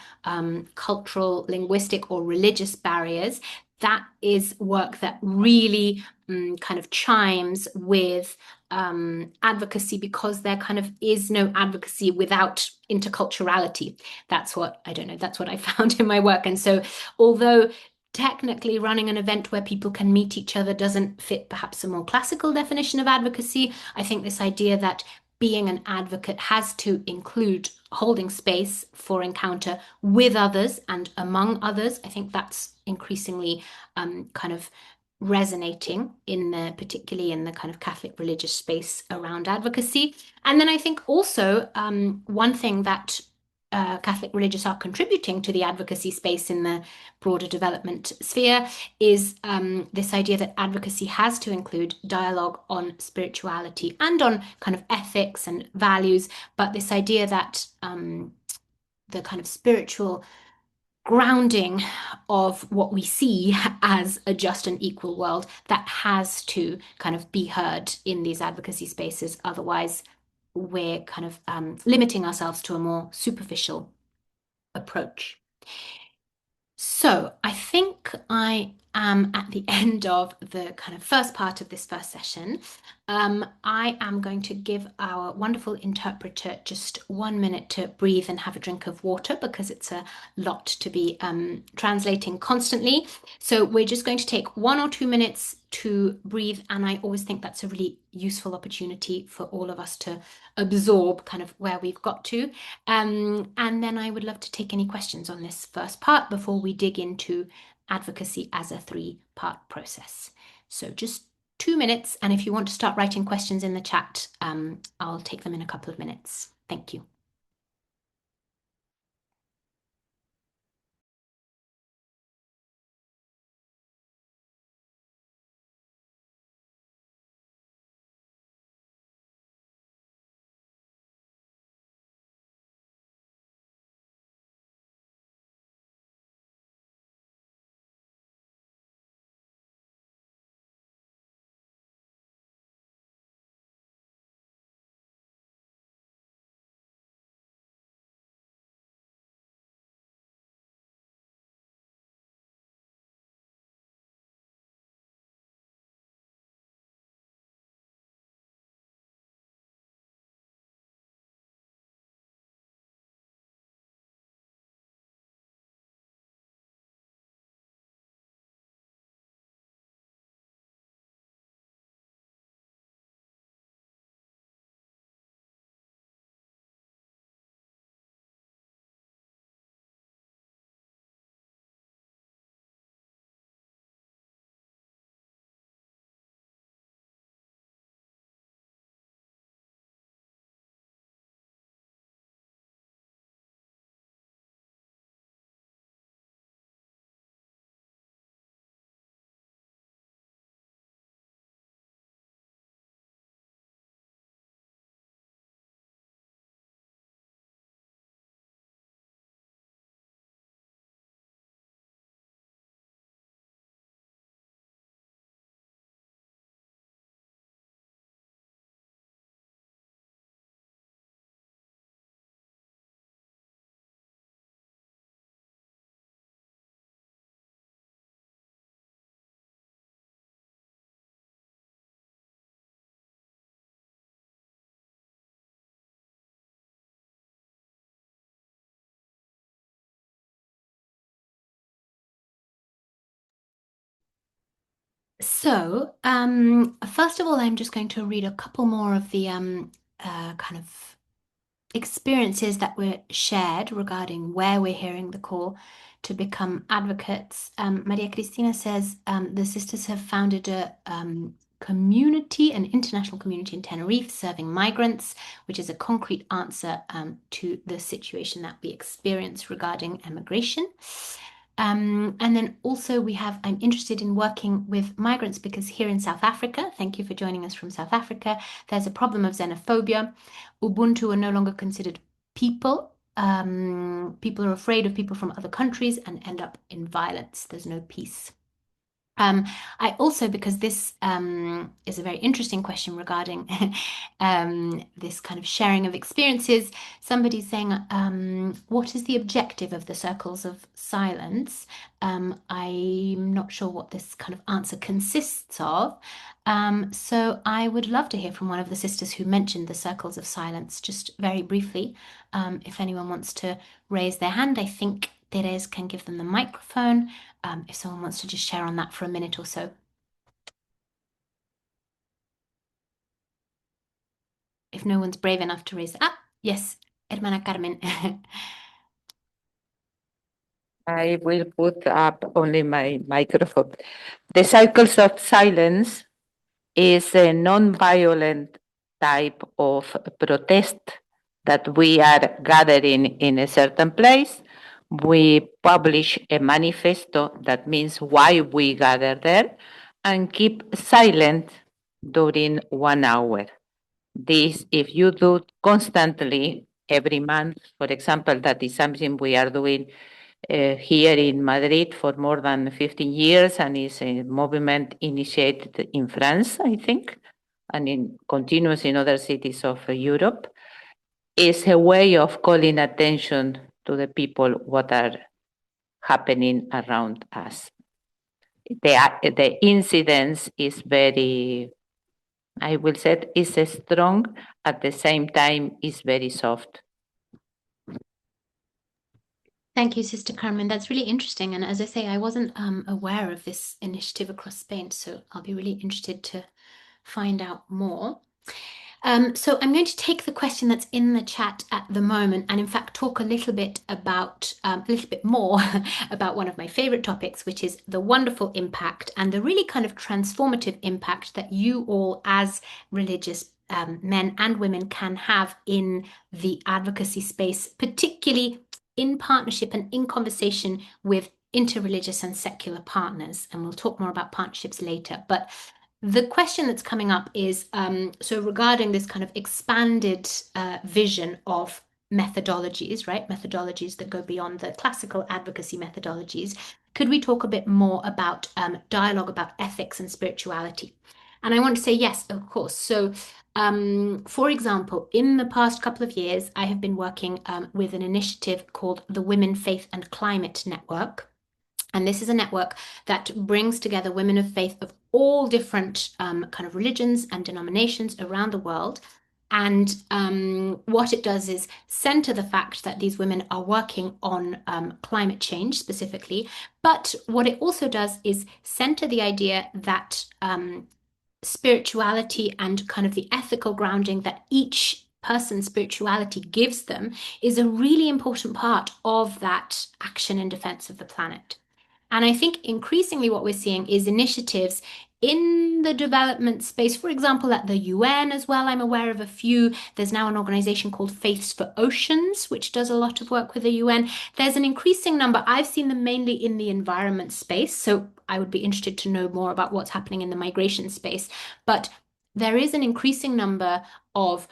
cultural, linguistic, or religious barriers, that is work that really kind of chimes with advocacy, because there kind of is no advocacy without interculturality. That's what I found in my work. And so although technically running an event where people can meet each other doesn't fit perhaps a more classical definition of advocacy, I think this idea that being an advocate has to include holding space for encounter with others and among others, I think that's increasingly kind of resonating particularly in the kind of Catholic religious space around advocacy. And then I think also one thing that Catholic religious are contributing to the advocacy space in the broader development sphere is this idea that advocacy has to include dialogue on spirituality and on kind of ethics and values, but this idea that the kind of spiritual grounding of what we see as a just and equal world, that has to kind of be heard in these advocacy spaces. Otherwise, we're kind of limiting ourselves to a more superficial approach. So I think I am at the end of the kind of first part of this first session. I am going to give our wonderful interpreter just 1 minute to breathe and have a drink of water, because it's a lot to be translating constantly. So we're just going to take 1 or 2 minutes to breathe, and I always think that's a really useful opportunity for all of us to absorb kind of where we've got to. And then I would love to take any questions on this first part before we dig into advocacy as a 3-part process. So just 2 minutes, and if you want to start writing questions in the chat, I'll take them in a couple of minutes. Thank you. So, first of all, I'm just going to read a couple more of the kind of experiences that were shared regarding where we're hearing the call to become advocates. Maria Cristina says the sisters have founded a community, an international community in Tenerife serving migrants, which is a concrete answer to the situation that we experience regarding emigration. And then also we have, I'm interested in working with migrants because here in South Africa, thank you for joining us from South Africa, there's a problem of xenophobia. Ubuntu are no longer considered people. People are afraid of people from other countries and end up in violence. There's no peace. I also, because this is a very interesting question regarding this kind of sharing of experiences, somebody's saying, what is the objective of the circles of silence? I'm not sure what this kind of answer consists of. So I would love to hear from one of the sisters who mentioned the circles of silence, just very briefly. If anyone wants to raise their hand, I think Therese can give them the microphone. If someone wants to just share on that for a minute or so. If no one's brave enough to raise it up. Yes, Hermana Carmen. I will put up only my microphone. The cycles of silence is a non-violent type of protest that we are gathering in a certain place. We publish a manifesto that means why we gather there and keep silent during 1 hour. This, if you do constantly every month, for example, that is something we are doing here in Madrid for more than 15 years, and is a movement initiated in France, I think, and continues in other cities of Europe, is a way of calling attention to the people what are happening around us. The incidence is very, I will say, is strong, at the same time is very soft. Thank you, Sister Carmen. That's really interesting. And as I say, I wasn't aware of this initiative across Spain, so I'll be really interested to find out more. So I'm going to take the question that's in the chat at the moment and in fact talk a little bit more about one of my favorite topics, which is the wonderful impact and the really kind of transformative impact that you all as religious men and women can have in the advocacy space, particularly in partnership and in conversation with interreligious and secular partners. And we'll talk more about partnerships later. But the question that's coming up is, so regarding this kind of expanded vision of methodologies, right? Methodologies that go beyond the classical advocacy methodologies. Could we talk a bit more about dialogue about ethics and spirituality? And I want to say yes, of course. So, for example, in the past couple of years, I have been working with an initiative called the Women, Faith and Climate Network. And this is a network that brings together women of faith of all different kind of religions and denominations around the world. And what it does is center the fact that these women are working on climate change specifically. But what it also does is center the idea that spirituality and kind of the ethical grounding that each person's spirituality gives them is a really important part of that action in defense of the planet. And I think increasingly what we're seeing is initiatives in the development space, for example, at the UN as well. I'm aware of a few. There's now an organization called Faiths for Oceans, which does a lot of work with the UN. There's an increasing number. I've seen them mainly in the environment space. So I would be interested to know more about what's happening in the migration space. But there is an increasing number of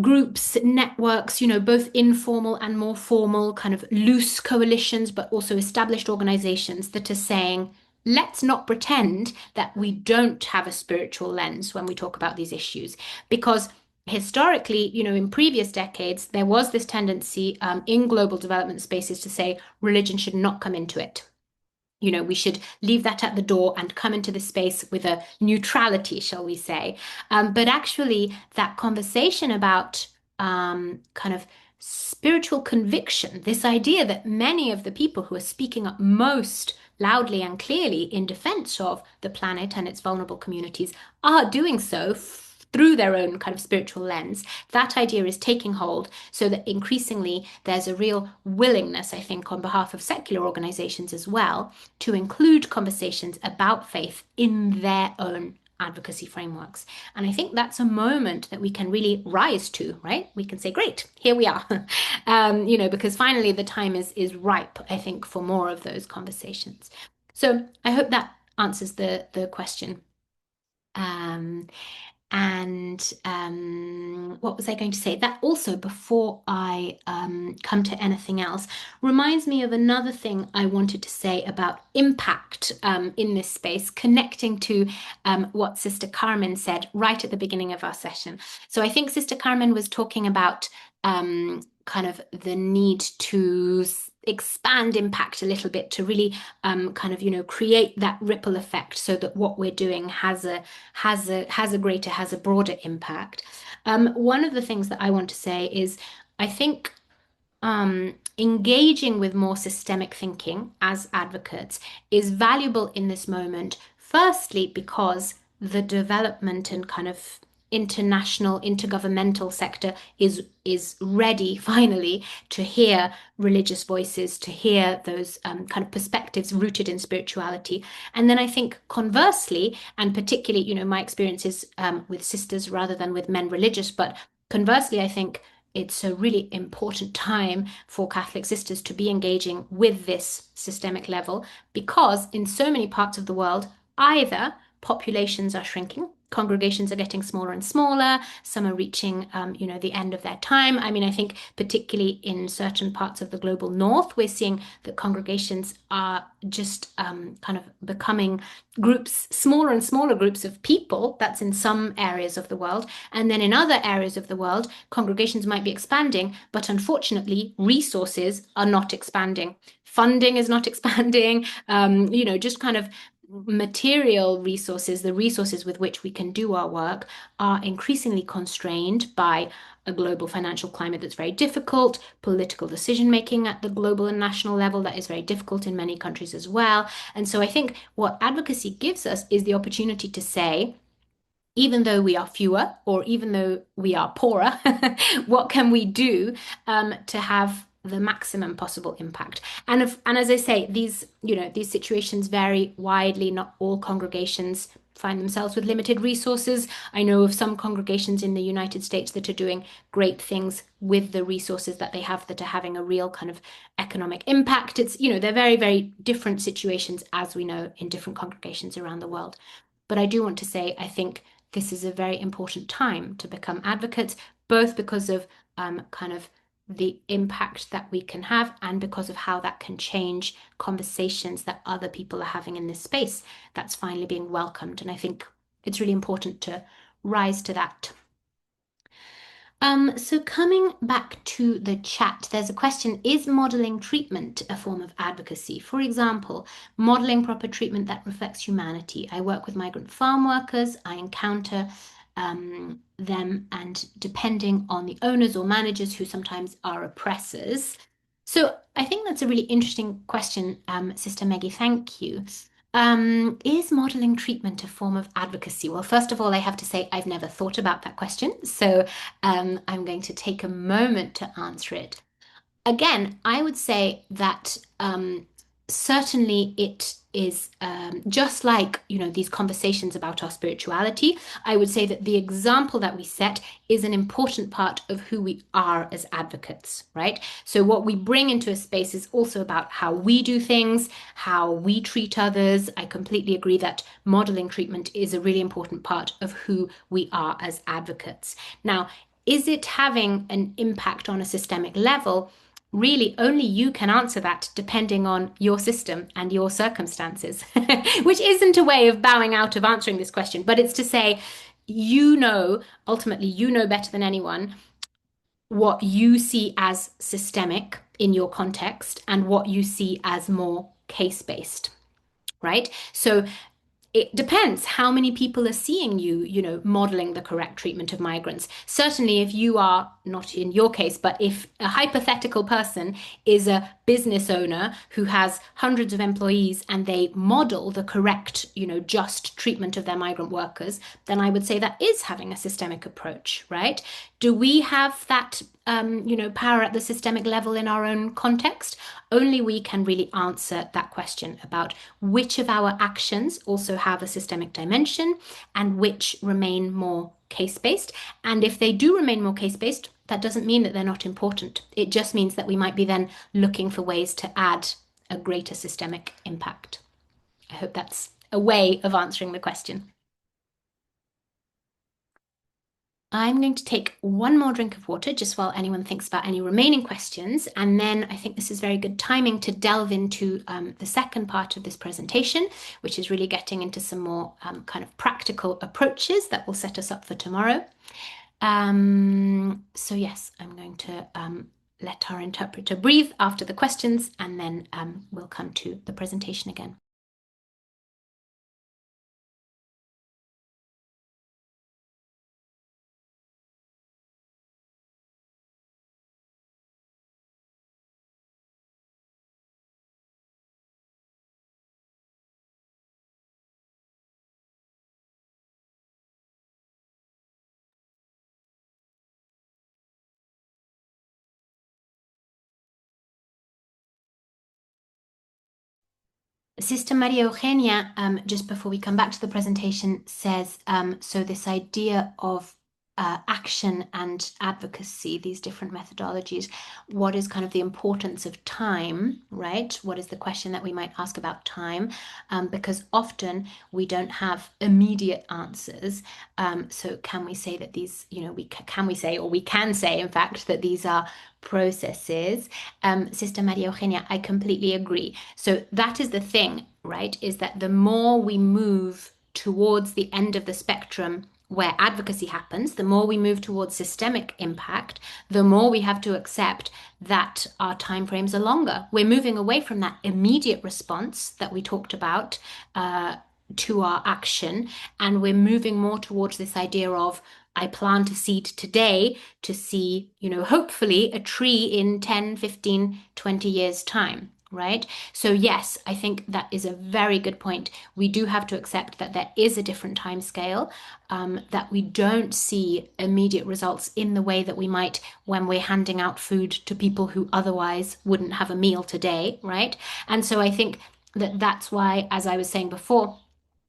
groups, networks, both informal and more formal, kind of loose coalitions, but also established organizations that are saying, let's not pretend that we don't have a spiritual lens when we talk about these issues. Because historically, in previous decades, there was this tendency in global development spaces to say religion should not come into it. We should leave that at the door and come into the space with a neutrality, shall we say. But actually, that conversation about kind of spiritual conviction, this idea that many of the people who are speaking up most loudly and clearly in defense of the planet and its vulnerable communities are doing so through their own kind of spiritual lens, that idea is taking hold so that increasingly there's a real willingness, I think, on behalf of secular organizations as well, to include conversations about faith in their own advocacy frameworks. And I think that's a moment that we can really rise to, right? We can say, great, here we are, because finally the time is ripe, I think, for more of those conversations. So I hope that answers the question. And what was I going to say? That also, before I come to anything else, reminds me of another thing I wanted to say about impact in this space, connecting to what Sister Carmen said right at the beginning of our session. So I think Sister Carmen was talking about kind of the need to expand impact a little bit, to really kind of create that ripple effect so that what we're doing has a broader impact. One of the things that I want to say is I think engaging with more systemic thinking as advocates is valuable in this moment, firstly because the development and kind of international, intergovernmental sector is ready finally to hear religious voices, to hear those kind of perspectives rooted in spirituality. And then I think conversely, and particularly, you know, my experiences with sisters rather than with men religious, but conversely, I think it's a really important time for Catholic sisters to be engaging with this systemic level, because in so many parts of the world, either populations are shrinking, congregations are getting smaller and smaller, some are reaching, you know, the end of their time. I mean, I think particularly in certain parts of the global north, we're seeing that congregations are just kind of becoming groups, smaller and smaller groups of people. That's in some areas of the world. And then in other areas of the world, congregations might be expanding, but unfortunately, resources are not expanding. Funding is not expanding, you know, just kind of material resources, the resources with which we can do our work, are increasingly constrained by a global financial climate that's very difficult, political decision making at the global and national level that is very difficult in many countries as well. And so I think what advocacy gives us is the opportunity to say, even though we are fewer or even though we are poorer, what can we do to have the maximum possible impact? And as I say, these situations vary widely. Not all congregations find themselves with limited resources. I know of some congregations in the United States that are doing great things with the resources that they have, that are having a real kind of economic impact. It's, you know, they're very, very different situations, as we know, in different congregations around the world. But I do want to say, I think this is a very important time to become advocates, both because of kind of the impact that we can have and because of how that can change conversations that other people are having in this space. That's finally being welcomed. And I think it's really important to rise to that. So coming back to the chat, there's a question: is modeling treatment a form of advocacy? For example, modeling proper treatment that reflects humanity. I work with migrant farm workers. I encounter them, and depending on the owners or managers who sometimes are oppressors. So I think that's a really interesting question, Sister Maggie, thank you. Is modeling treatment a form of advocacy? Well, first of all, I have to say I've never thought about that question, so I'm going to take a moment to answer it. Again, I would say that certainly it is just like, you know, these conversations about our spirituality. I would say that the example that we set is an important part of who we are as advocates, right? So what we bring into a space is also about how we do things, how we treat others. I completely agree that modeling treatment is a really important part of who we are as advocates. Now, is it having an impact on a systemic level? Really, only you can answer that, depending on your system and your circumstances, which isn't a way of bowing out of answering this question, but it's to say, you know, ultimately, you know better than anyone what you see as systemic in your context and what you see as more case-based, right? So it depends how many people are seeing you, you know, modeling the correct treatment of migrants. Certainly, if you are, not in your case, but if a hypothetical person is a business owner who has hundreds of employees and they model the correct, you know, just treatment of their migrant workers, then I would say that is having a systemic approach, right? Do we have that you know, power at the systemic level in our own context? Only we can really answer that question about which of our actions also have a systemic dimension and which remain more case-based. And if they do remain more case-based, that doesn't mean that they're not important. It just means that we might be then looking for ways to add a greater systemic impact. I hope that's a way of answering the question. I'm going to take one more drink of water just while anyone thinks about any remaining questions. And then I think this is very good timing to delve into the second part of this presentation, which is really getting into some more kind of practical approaches that will set us up for tomorrow. So yes, I'm going to let our interpreter breathe after the questions, and then we'll come to the presentation again. Sister Maria Eugenia, just before we come back to the presentation, says, so this idea of action and advocacy, these different methodologies, what is kind of the importance of time, right? What is the question that we might ask about time? Because often we don't have immediate answers. So can we say that these, we can say, in fact, that these are processes? Sister Maria Eugenia, I completely agree. So that is the thing, right? Is that the more we move towards the end of the spectrum where advocacy happens, the more we move towards systemic impact, the more we have to accept that our timeframes are longer. We're moving away from that immediate response that we talked about to our action, and we're moving more towards this idea of, I plant a seed today to see, hopefully a tree in 10, 15, 20 years' time. Right? So yes, I think that is a very good point. We do have to accept that there is a different time scale, that we don't see immediate results in the way that we might when we're handing out food to people who otherwise wouldn't have a meal today, right? And so I think that that's why, as I was saying before,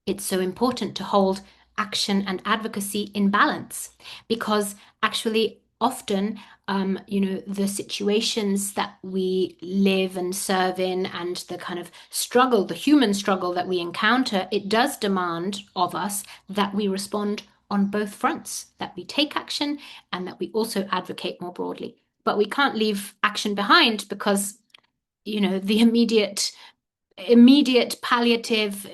it's so important to hold action and advocacy in balance, because actually often the situations that we live and serve in and the kind of struggle, the human struggle that we encounter, it does demand of us that we respond on both fronts, that we take action and that we also advocate more broadly. But we can't leave action behind because, the immediate palliative,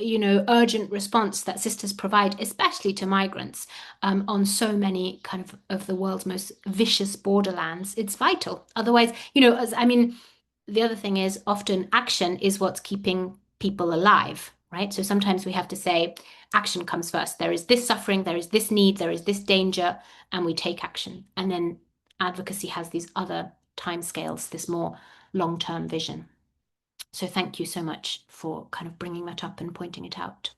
urgent response that sisters provide, especially to migrants on so many kind of the world's most vicious borderlands, it's vital. Otherwise, the other thing is often action is what's keeping people alive, right? So sometimes we have to say action comes first. There is this suffering, there is this need, there is this danger, and we take action. And then advocacy has these other timescales, this more long-term vision. So thank you so much for kind of bringing that up and pointing it out.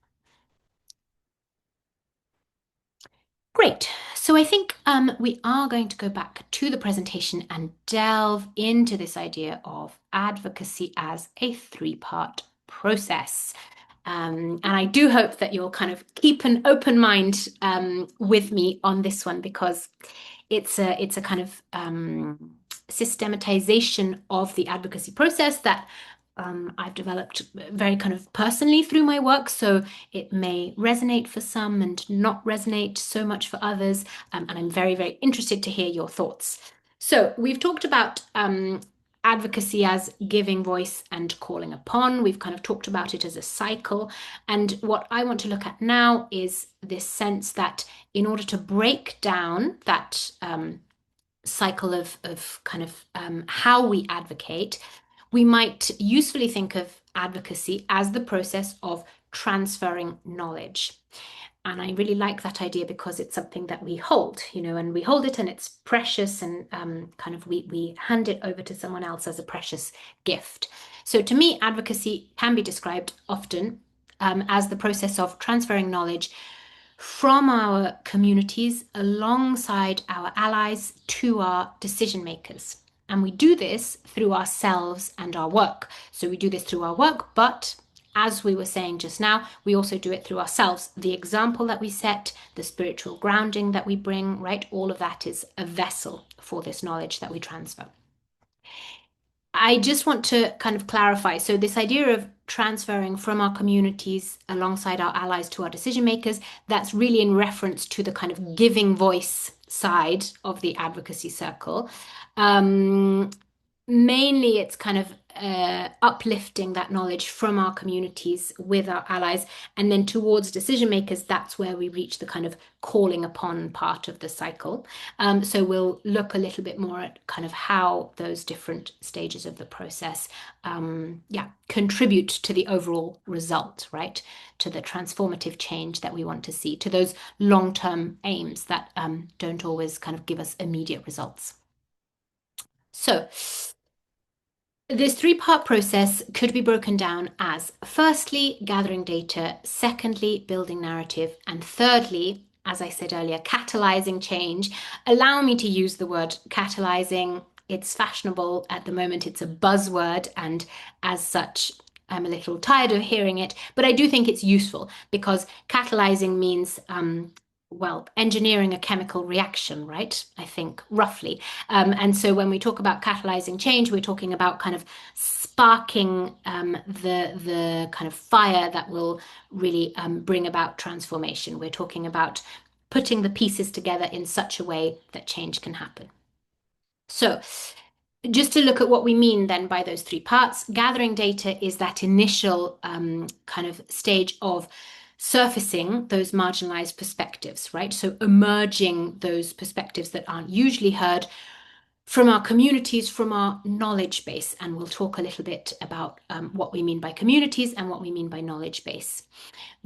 Great. So I think we are going to go back to the presentation and delve into this idea of advocacy as a three-part process. And I do hope that you'll kind of keep an open mind with me on this one, because it's a kind of systematization of the advocacy process that I've developed very kind of personally through my work, so it may resonate for some and not resonate so much for others, and I'm very, very interested to hear your thoughts. So we've talked about advocacy as giving voice and calling upon. We've kind of talked about it as a cycle, and what I want to look at now is this sense that in order to break down that cycle of kind of how we advocate, we might usefully think of advocacy as the process of transferring knowledge. And I really like that idea because it's something that we hold, and we hold it and it's precious, and kind of we hand it over to someone else as a precious gift. So to me, advocacy can be described often as the process of transferring knowledge from our communities alongside our allies to our decision makers. And we do this through ourselves and our work. So we do this through our work, but as we were saying just now, we also do it through ourselves. The example that we set, the spiritual grounding that we bring, right? All of that is a vessel for this knowledge that we transfer. I just want to kind of clarify. So this idea of transferring from our communities alongside our allies to our decision makers, that's really in reference to the kind of giving voice side of the advocacy circle. Mainly it's kind of uplifting that knowledge from our communities with our allies, and then towards decision makers, that's where we reach the kind of calling upon part of the cycle. So we'll look a little bit more at kind of how those different stages of the process contribute to the overall result, right? To the transformative change that we want to see, to those long-term aims that don't always kind of give us immediate results. So this three-part process could be broken down as, firstly, gathering data, secondly, building narrative, and thirdly, as I said earlier, catalyzing change. Allow me to use the word catalyzing. It's fashionable at the moment. It's a buzzword, and as such, I'm a little tired of hearing it, but I do think it's useful because catalyzing means, well, engineering a chemical reaction, right? I think roughly. And so when we talk about catalyzing change, we're talking about kind of sparking the kind of fire that will really bring about transformation. We're talking about putting the pieces together in such a way that change can happen. So just to look at what we mean then by those three parts, gathering data is that initial kind of stage of surfacing those marginalized perspectives, right? So emerging those perspectives that aren't usually heard from our communities, from our knowledge base. And we'll talk a little bit about what we mean by communities and what we mean by knowledge base.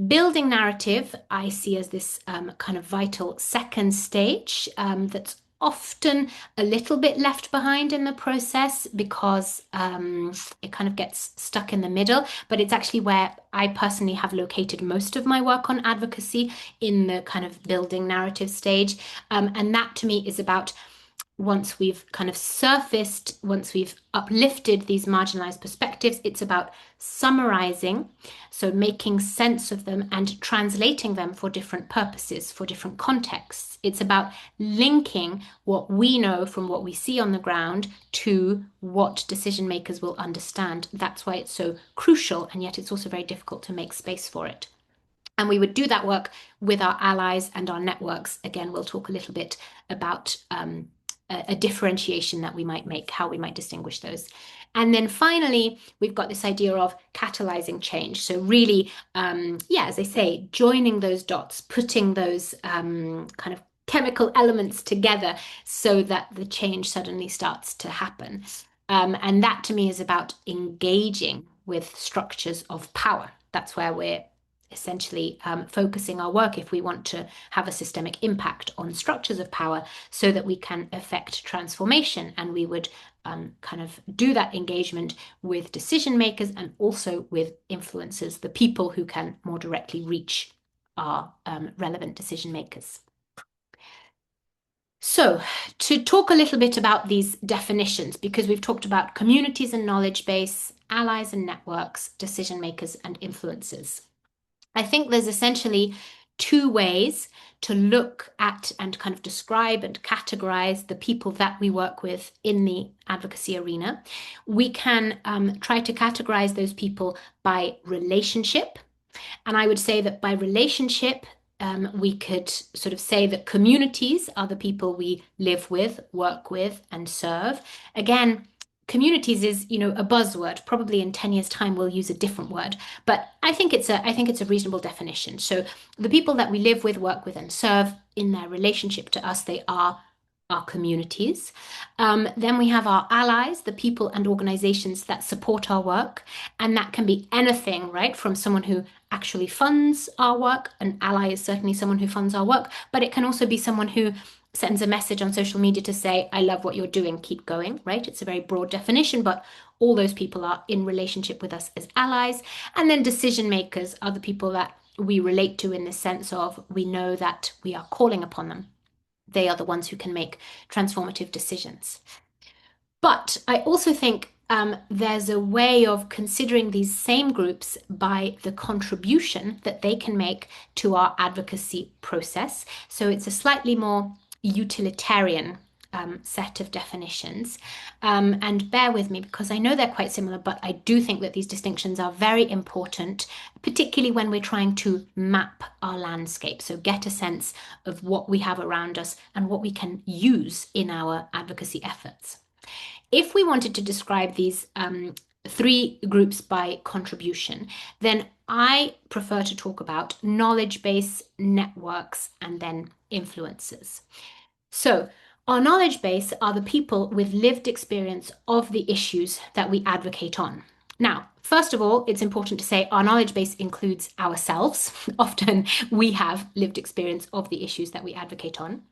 Building narrative, I see as this kind of vital second stage that's often a little bit left behind in the process because it kind of gets stuck in the middle, but it's actually where I personally have located most of my work on advocacy, in the kind of building narrative stage. And that to me is about, once we've kind of surfaced, once we've uplifted these marginalized perspectives, it's about summarizing, so making sense of them and translating them for different purposes, for different contexts. It's about linking what we know from what we see on the ground to what decision makers will understand. That's why it's so crucial, and yet it's also very difficult to make space for it. And we would do that work with our allies and our networks. Again, we'll talk a little bit about a differentiation that we might make, how we might distinguish those. And then finally, we've got this idea of catalyzing change. So really, as I say, joining those dots, putting those kind of chemical elements together so that the change suddenly starts to happen. And that to me is about engaging with structures of power. That's where we're essentially focusing our work if we want to have a systemic impact on structures of power so that we can effect transformation. And we would kind of do that engagement with decision makers and also with influencers, the people who can more directly reach our relevant decision makers. So to talk a little bit about these definitions, because we've talked about communities and knowledge base, allies and networks, decision makers and influencers. I think there's essentially two ways to look at and kind of describe and categorize the people that we work with in the advocacy arena. We can try to categorize those people by relationship. And I would say that by relationship, we could sort of say that communities are the people we live with, work with, and serve. Again, communities is, a buzzword. Probably in 10 years' time, we'll use a different word. But I think it's a reasonable definition. So the people that we live with, work with, and serve in their relationship to us, they are our communities. Then we have our allies, the people and organizations that support our work. And that can be anything, right? From someone who actually funds our work. An ally is certainly someone who funds our work, but it can also be someone who sends a message on social media to say, I love what you're doing, keep going, right? It's a very broad definition, but all those people are in relationship with us as allies. And then decision makers are the people that we relate to in the sense of we know that we are calling upon them. They are the ones who can make transformative decisions. But I also think there's a way of considering these same groups by the contribution that they can make to our advocacy process. So it's a slightly more utilitarian set of definitions. And bear with me because I know they're quite similar, but I do think that these distinctions are very important, particularly when we're trying to map our landscape. So get a sense of what we have around us and what we can use in our advocacy efforts. If we wanted to describe these three groups by contribution, then I prefer to talk about knowledge base, networks, and then influencers. So our knowledge base are the people with lived experience of the issues that we advocate on. Now, first of all, it's important to say our knowledge base includes ourselves. Often we have lived experience of the issues that we advocate on.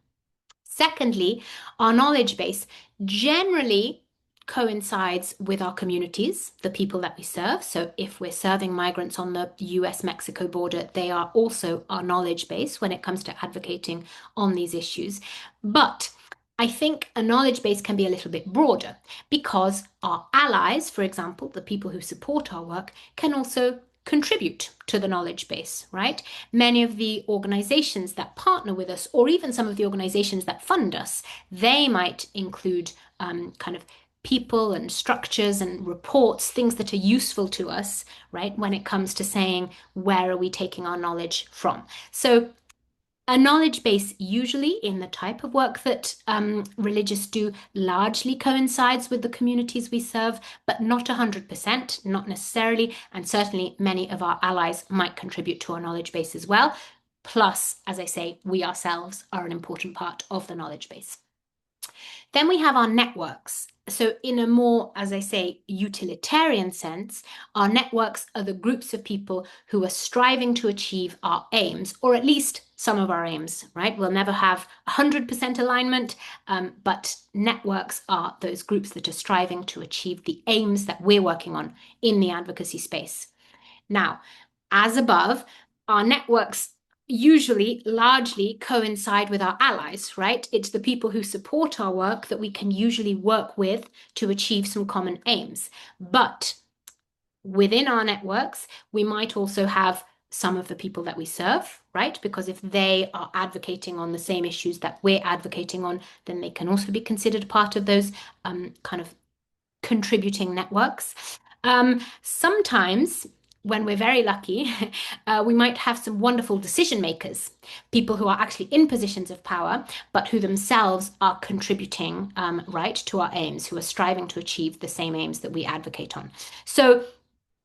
Secondly, our knowledge base generally coincides with our communities, the people that we serve. So if we're serving migrants on the US-Mexico border, they are also our knowledge base when it comes to advocating on these issues. But I think a knowledge base can be a little bit broader because our allies, for example, the people who support our work, can also contribute to the knowledge base, right? Many of the organizations that partner with us, or even some of the organizations that fund us, they might include kind of people and structures and reports, things that are useful to us, right, when it comes to saying, where are we taking our knowledge from? So a knowledge base, usually in the type of work that religious do, largely coincides with the communities we serve, but not 100%, not necessarily, and certainly many of our allies might contribute to our knowledge base as well. Plus, as I say, we ourselves are an important part of the knowledge base. Then we have our networks. So in a more, as I say, utilitarian sense, our networks are the groups of people who are striving to achieve our aims, or at least some of our aims, right? We'll never have 100% alignment, but networks are those groups that are striving to achieve the aims that we're working on in the advocacy space. Now, as above, our networks usually largely coincide with our allies, right? It's the people who support our work that we can usually work with to achieve some common aims. But within our networks, we might also have some of the people that we serve, right? Because if they are advocating on the same issues that we're advocating on, then they can also be considered part of those kind of contributing networks. Sometimes, when we're very lucky, we might have some wonderful decision makers, people who are actually in positions of power, but who themselves are contributing right to our aims, who are striving to achieve the same aims that we advocate on. So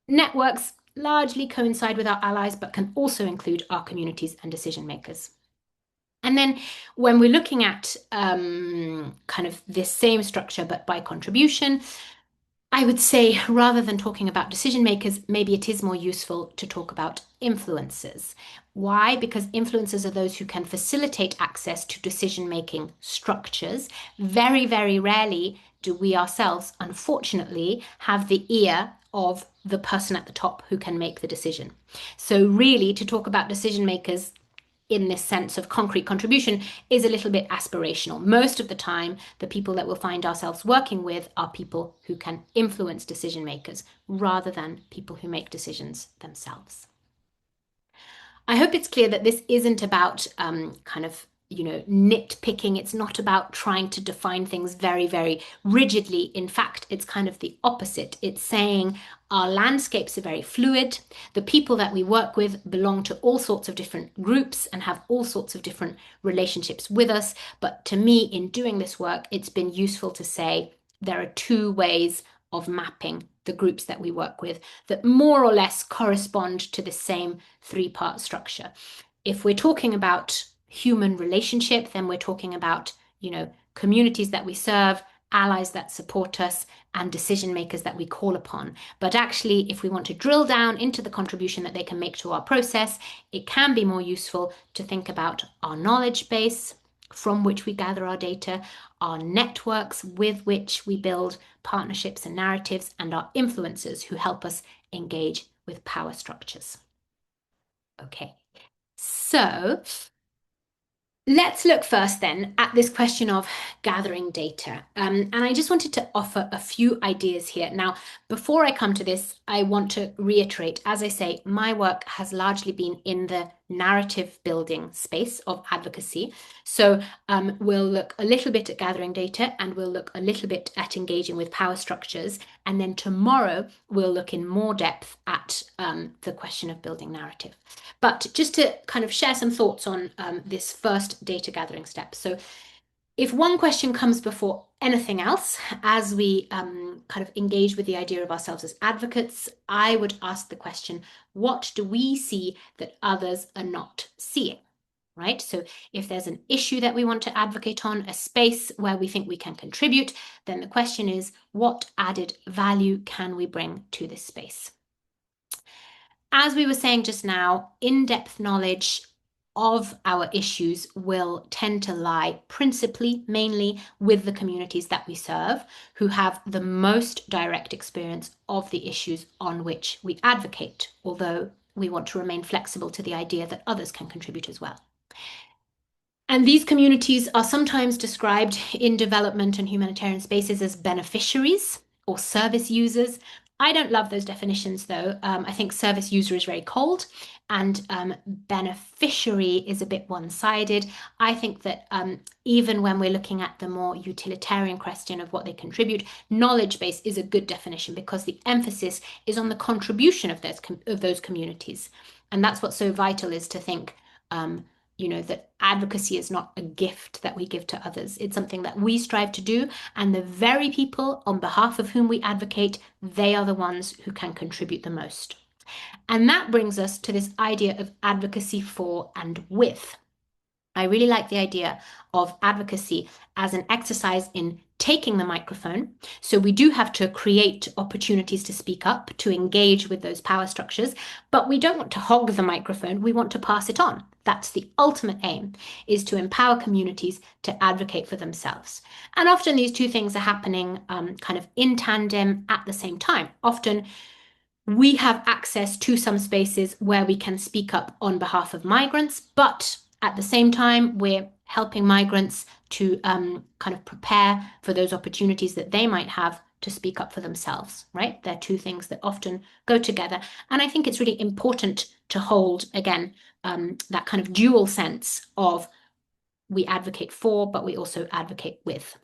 networks largely coincide with our allies, but can also include our communities and decision makers. And then when we're looking at kind of this same structure, but by contribution, I would say, rather than talking about decision makers, maybe it is more useful to talk about influencers. Why? Because influencers are those who can facilitate access to decision-making structures. Very, very rarely do we ourselves, unfortunately, have the ear of the person at the top who can make the decision. So really, to talk about decision makers in this sense of concrete contribution is a little bit aspirational. Most of the time, the people that we'll find ourselves working with are people who can influence decision makers rather than people who make decisions themselves. I hope it's clear that this isn't about kind of, nitpicking. It's not about trying to define things very, very rigidly. In fact, it's kind of the opposite. It's saying our landscapes are very fluid. The people that we work with belong to all sorts of different groups and have all sorts of different relationships with us. But to me, in doing this work, it's been useful to say there are two ways of mapping the groups that we work with that more or less correspond to the same three-part structure. If we're talking about human relationship, then we're talking about, communities that we serve, allies that support us, and decision makers that we call upon. But actually, if we want to drill down into the contribution that they can make to our process, it can be more useful to think about our knowledge base from which we gather our data, our networks with which we build partnerships and narratives, and our influencers who help us engage with power structures. Okay, so let's look first then at this question of gathering data. And I just wanted to offer a few ideas here. Now, before I come to this, I want to reiterate, as I say, my work has largely been in the narrative building space of advocacy. So we'll look a little bit at gathering data and we'll look a little bit at engaging with power structures. And then tomorrow, we'll look in more depth at the question of building narrative. But just to kind of share some thoughts on this first data gathering step. So if one question comes before anything else, as we kind of engage with the idea of ourselves as advocates, I would ask the question, what do we see that others are not seeing? Right? So if there's an issue that we want to advocate on, a space where we think we can contribute, then the question is, what added value can we bring to this space? As we were saying just now, in-depth knowledge of our issues will tend to lie principally, mainly with the communities that we serve, who have the most direct experience of the issues on which we advocate, although we want to remain flexible to the idea that others can contribute as well. And these communities are sometimes described in development and humanitarian spaces as beneficiaries or service users. I don't love those definitions, though. I think service user is very cold, and beneficiary is a bit one-sided. I think that even when we're looking at the more utilitarian question of what they contribute, knowledge base is a good definition, because the emphasis is on the contribution of those communities. And that's what's so vital, is to think that advocacy is not a gift that we give to others. It's something that we strive to do, and the very people on behalf of whom we advocate, they are the ones who can contribute the most. And that brings us to this idea of advocacy for and with. I really like the idea of advocacy as an exercise in taking the microphone. So we do have to create opportunities to speak up, to engage with those power structures, but we don't want to hog the microphone. We want to pass it on. That's the ultimate aim, is to empower communities to advocate for themselves. And often these two things are happening kind of in tandem at the same time. Often we have access to some spaces where we can speak up on behalf of migrants, but at the same time, we're helping migrants to kind of prepare for those opportunities that they might have to speak up for themselves, right? They're two things that often go together. And I think it's really important to hold, again, that kind of dual sense of we advocate for, but we also advocate with.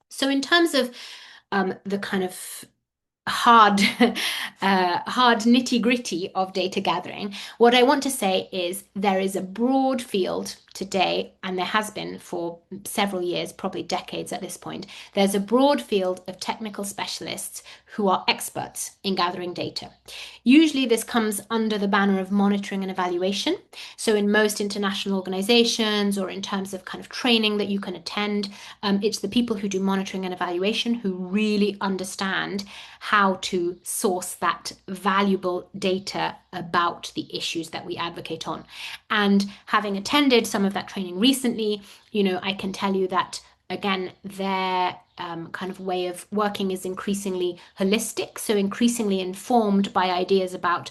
So in terms of the kind of hard nitty-gritty of data gathering, what I want to say is there is a broad field today, and there has been for several years, probably decades at this point. There's a broad field of technical specialists who are experts in gathering data. Usually this comes under the banner of monitoring and evaluation. So in most international organizations, or in terms of kind of training that you can attend, it's the people who do monitoring and evaluation who really understand how to source that valuable data about the issues that we advocate on. And having attended some of that training recently, I can tell you that, again, their kind of way of working is increasingly holistic, so increasingly informed by ideas about,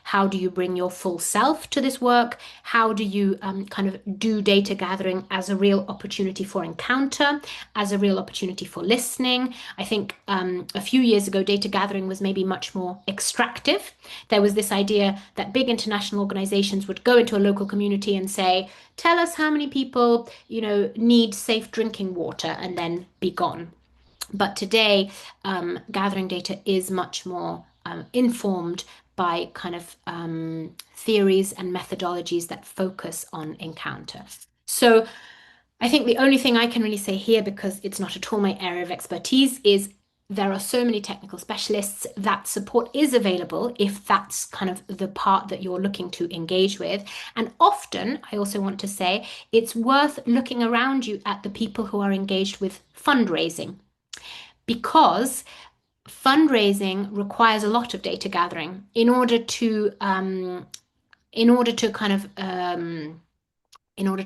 how do you bring your full self to this work? How do you kind of do data gathering as a real opportunity for encounter, as a real opportunity for listening? I think a few years ago, data gathering was maybe much more extractive. There was this idea that big international organizations would go into a local community and say, tell us how many people, need safe drinking water, and then be gone. But today, gathering data is much more informed by kind of theories and methodologies that focus on encounter. So I think the only thing I can really say here, because it's not at all my area of expertise, is there are so many technical specialists that support is available if that's kind of the part that you're looking to engage with. And often, I also want to say, it's worth looking around you at the people who are engaged with fundraising, because fundraising requires a lot of data gathering in order to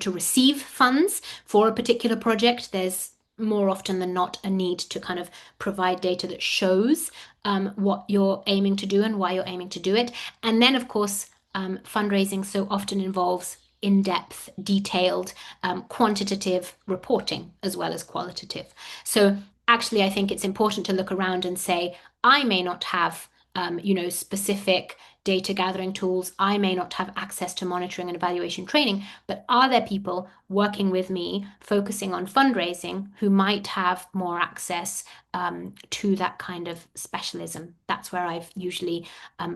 receive funds for a particular project. There's more often than not a need to kind of provide data that shows what you're aiming to do and why you're aiming to do it. And then, of course, fundraising so often involves in-depth, detailed, quantitative reporting as well as qualitative. So actually, I think it's important to look around and say, I may not have specific data gathering tools. I may not have access to monitoring and evaluation training, but are there people working with me focusing on fundraising who might have more access to that kind of specialism? That's where I've usually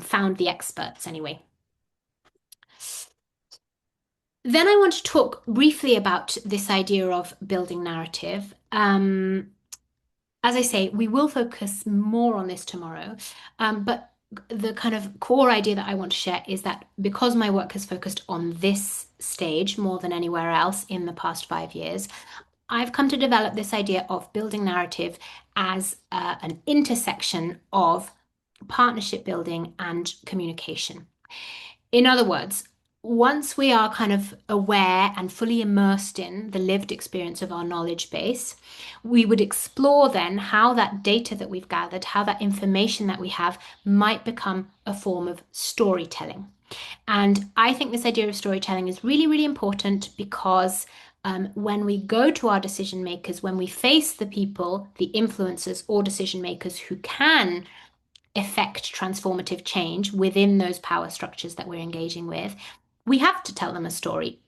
found the experts anyway. Then I want to talk briefly about this idea of building narrative. As I say, we will focus more on this tomorrow, but the kind of core idea that I want to share is that because my work has focused on this stage more than anywhere else in the past 5 years, I've come to develop this idea of building narrative as an intersection of partnership building and communication. In other words, once we are kind of aware and fully immersed in the lived experience of our knowledge base, we would explore then how that data that we've gathered, how that information that we have might become a form of storytelling. And I think this idea of storytelling is really, really important because when we go to our decision makers, when we face the people, the influencers or decision makers who can effect transformative change within those power structures that we're engaging with, we have to tell them a story.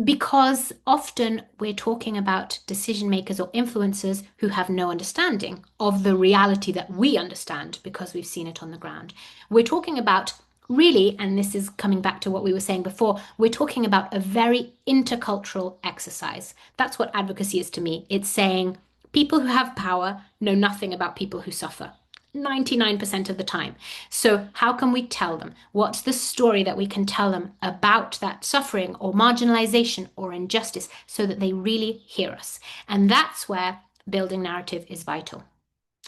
Because often we're talking about decision makers or influencers who have no understanding of the reality that we understand because we've seen it on the ground. We're talking about really, and this is coming back to what we were saying before, we're talking about a very intercultural exercise. That's what advocacy is to me. It's saying people who have power know nothing about people who suffer. 99% of the time. So how can we tell them? What's the story that we can tell them about that suffering or marginalization or injustice so that they really hear us? And that's where building narrative is vital.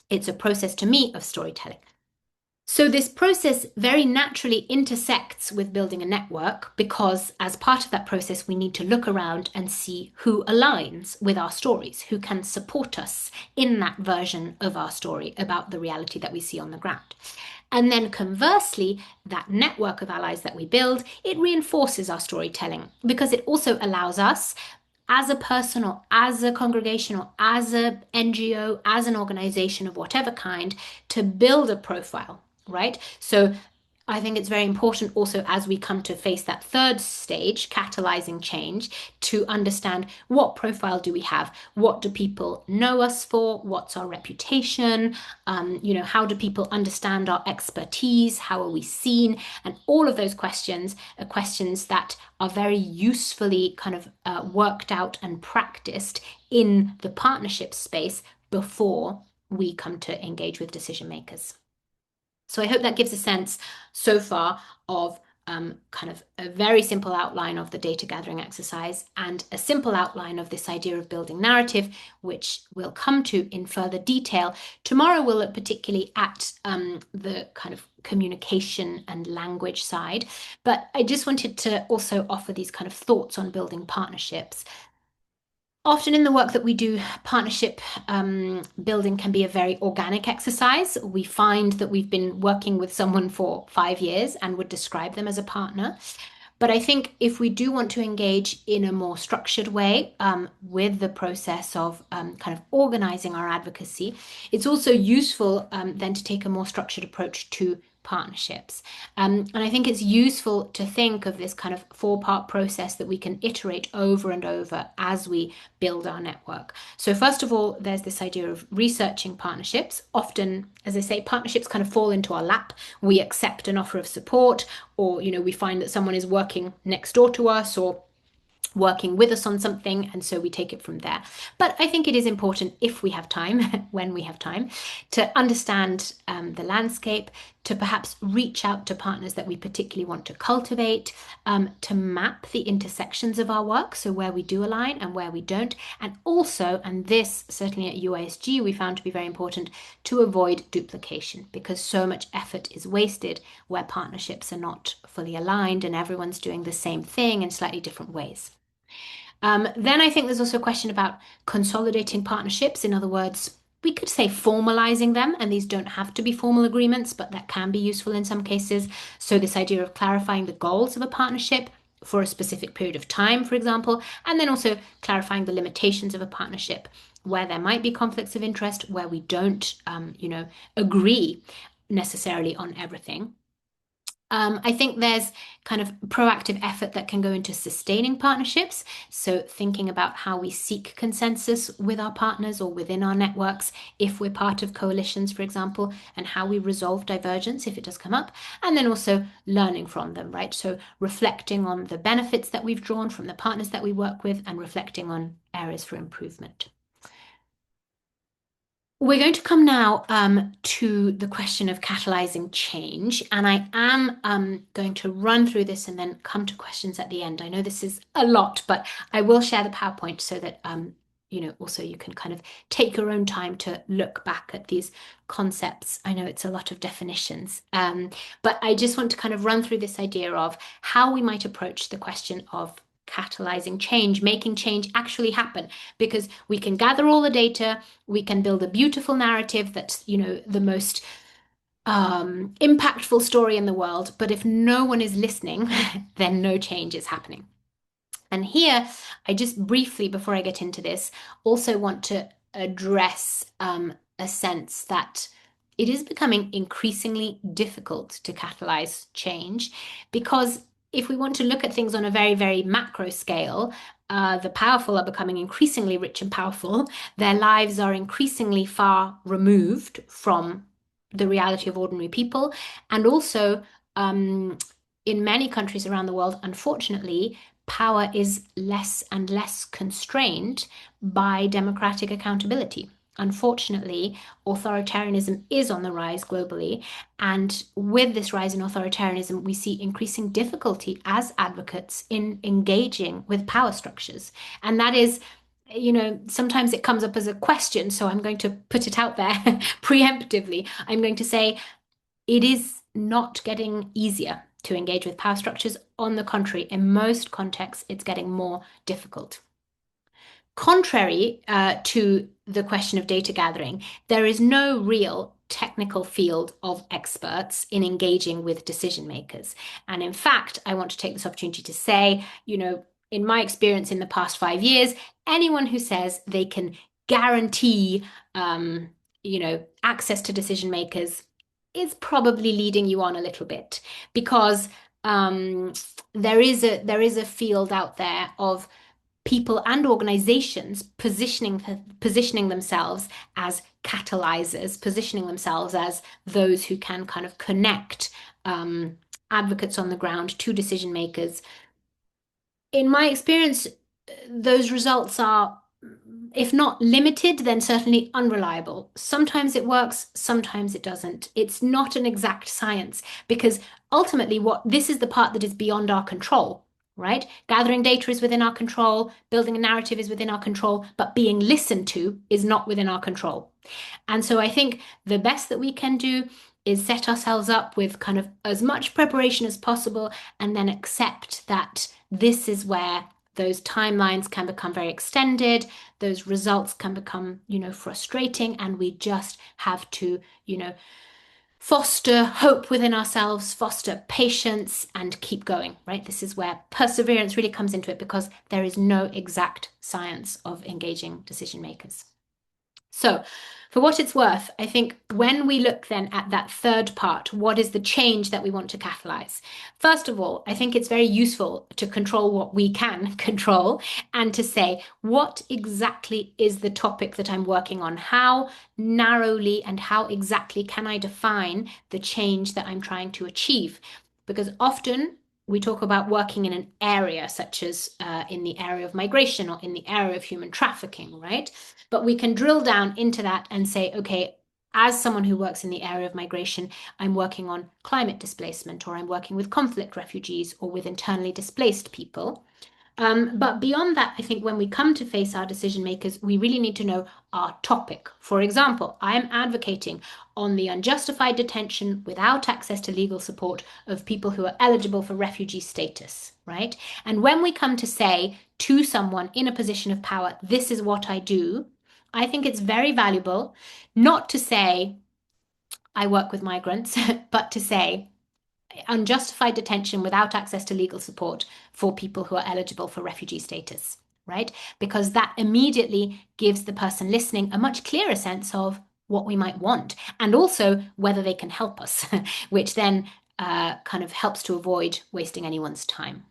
It's a process to me of storytelling. So this process very naturally intersects with building a network because as part of that process, we need to look around and see who aligns with our stories, who can support us in that version of our story about the reality that we see on the ground. And then conversely, that network of allies that we build, it reinforces our storytelling because it also allows us as a person or as a congregation or as a NGO, as an organization of whatever kind, to build a profile. Right? So I think it's very important also as we come to face that third stage, catalyzing change, to understand what profile do we have? What do people know us for? What's our reputation? How do people understand our expertise? How are we seen? And all of those questions are questions that are very usefully kind of worked out and practiced in the partnership space before we come to engage with decision makers. So I hope that gives a sense so far of kind of a very simple outline of the data gathering exercise and a simple outline of this idea of building narrative, which we'll come to in further detail. Tomorrow we'll look particularly at the kind of communication and language side, but I just wanted to also offer these kind of thoughts on building partnerships. Often in the work that we do, partnership building can be a very organic exercise. We find that we've been working with someone for 5 years and would describe them as a partner. But I think if we do want to engage in a more structured way with the process of kind of organizing our advocacy, it's also useful then to take a more structured approach to partnerships. And I think it's useful to think of this kind of 4-part process that we can iterate over and over as we build our network. So first of all, there's this idea of researching partnerships. Often, as I say, partnerships kind of fall into our lap. We accept an offer of support, or we find that someone is working next door to us or working with us on something, and so we take it from there. But I think it is important, if we have time, when we have time, to understand the landscape, to perhaps reach out to partners that we particularly want to cultivate, to map the intersections of our work, so where we do align and where we don't, and also, and this certainly at UISG we found to be very important, to avoid duplication, because so much effort is wasted where partnerships are not fully aligned and everyone's doing the same thing in slightly different ways. Then I think there's also a question about consolidating partnerships. In other words, we could say formalizing them, and these don't have to be formal agreements, but that can be useful in some cases. So this idea of clarifying the goals of a partnership for a specific period of time, for example, and then also clarifying the limitations of a partnership, where there might be conflicts of interest, where we don't, agree necessarily on everything. I think there's kind of proactive effort that can go into sustaining partnerships. So thinking about how we seek consensus with our partners or within our networks, if we're part of coalitions, for example, and how we resolve divergence if it does come up, and then also learning from them, right? So reflecting on the benefits that we've drawn from the partners that we work with and reflecting on areas for improvement. We're going to come now to the question of catalyzing change, and I am going to run through this and then come to questions at the end. I know this is a lot, but I will share the PowerPoint so that also you can kind of take your own time to look back at these concepts. I know it's a lot of definitions, but I just want to kind of run through this idea of how we might approach the question of catalyzing change, making change actually happen, because we can gather all the data, we can build a beautiful narrative that's, the most impactful story in the world, but if no one is listening, then no change is happening. And here, I just briefly, before I get into this, also want to address a sense that it is becoming increasingly difficult to catalyze change, because if we want to look at things on a very, very macro scale, the powerful are becoming increasingly rich and powerful. Their lives are increasingly far removed from the reality of ordinary people. And also, in many countries around the world, unfortunately, power is less and less constrained by democratic accountability. Unfortunately, authoritarianism is on the rise globally. And with this rise in authoritarianism, we see increasing difficulty as advocates in engaging with power structures. And that is, sometimes it comes up as a question, so I'm going to put it out there preemptively. I'm going to say it is not getting easier to engage with power structures. On the contrary, in most contexts, it's getting more difficult. Contrary to the question of data gathering, there is no real technical field of experts in engaging with decision makers. And in fact, I want to take this opportunity to say, in my experience in the past 5 years, anyone who says they can guarantee, access to decision makers is probably leading you on a little bit, because there is a field out there of people and organizations positioning themselves as catalyzers, positioning themselves as those who can kind of connect advocates on the ground to decision makers. In my experience, those results are, if not limited, then certainly unreliable. Sometimes it works, sometimes it doesn't. It's not an exact science, because ultimately this is the part that is beyond our control, right? Gathering data is within our control, building a narrative is within our control, but being listened to is not within our control. And so I think the best that we can do is set ourselves up with kind of as much preparation as possible, and then accept that this is where those timelines can become very extended, those results can become, frustrating, and we just have to, foster hope within ourselves, foster patience, and keep going, right? This is where perseverance really comes into it, because there is no exact science of engaging decision makers. So, for what it's worth, I think when we look then at that third part, what is the change that we want to catalyze? First of all, I think it's very useful to control what we can control, and to say, what exactly is the topic that I'm working on? How narrowly and how exactly can I define the change that I'm trying to achieve? Because often we talk about working in an area, such as in the area of migration or in the area of human trafficking, right? But we can drill down into that and say, okay, as someone who works in the area of migration, I'm working on climate displacement, or I'm working with conflict refugees, or with internally displaced people. But beyond that, I think when we come to face our decision makers, we really need to know our topic. For example, I am advocating on the unjustified detention without access to legal support of people who are eligible for refugee status, right? And when we come to say to someone in a position of power, this is what I do, I think it's very valuable not to say, I work with migrants, but to say, unjustified detention without access to legal support for people who are eligible for refugee status, right? Because that immediately gives the person listening a much clearer sense of what we might want, and also whether they can help us, which then kind of helps to avoid wasting anyone's time.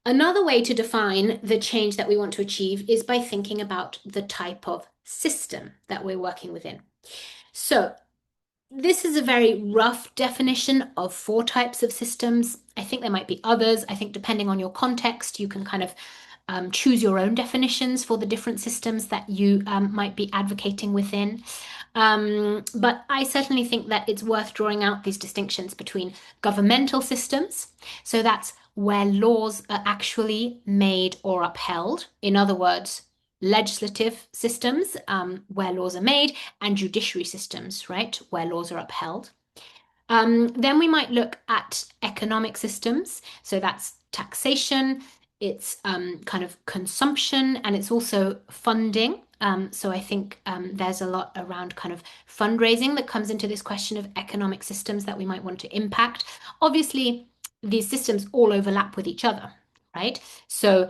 Another way to define the change that we want to achieve is by thinking about the type of system that we're working within. So this is a very rough definition of 4 types of systems. I think there might be others. I think depending on your context, you can kind of choose your own definitions for the different systems that you might be advocating within. But I certainly think that it's worth drawing out these distinctions between governmental systems. So that's where laws are actually made or upheld. In other words, legislative systems where laws are made, and judiciary systems, right, where laws are upheld. Then we might look at economic systems. So that's taxation, it's kind of consumption, and it's also funding So I think there's a lot around kind of fundraising that comes into this question of economic systems that we might want to impact. Obviously, these systems all overlap with each other, right? So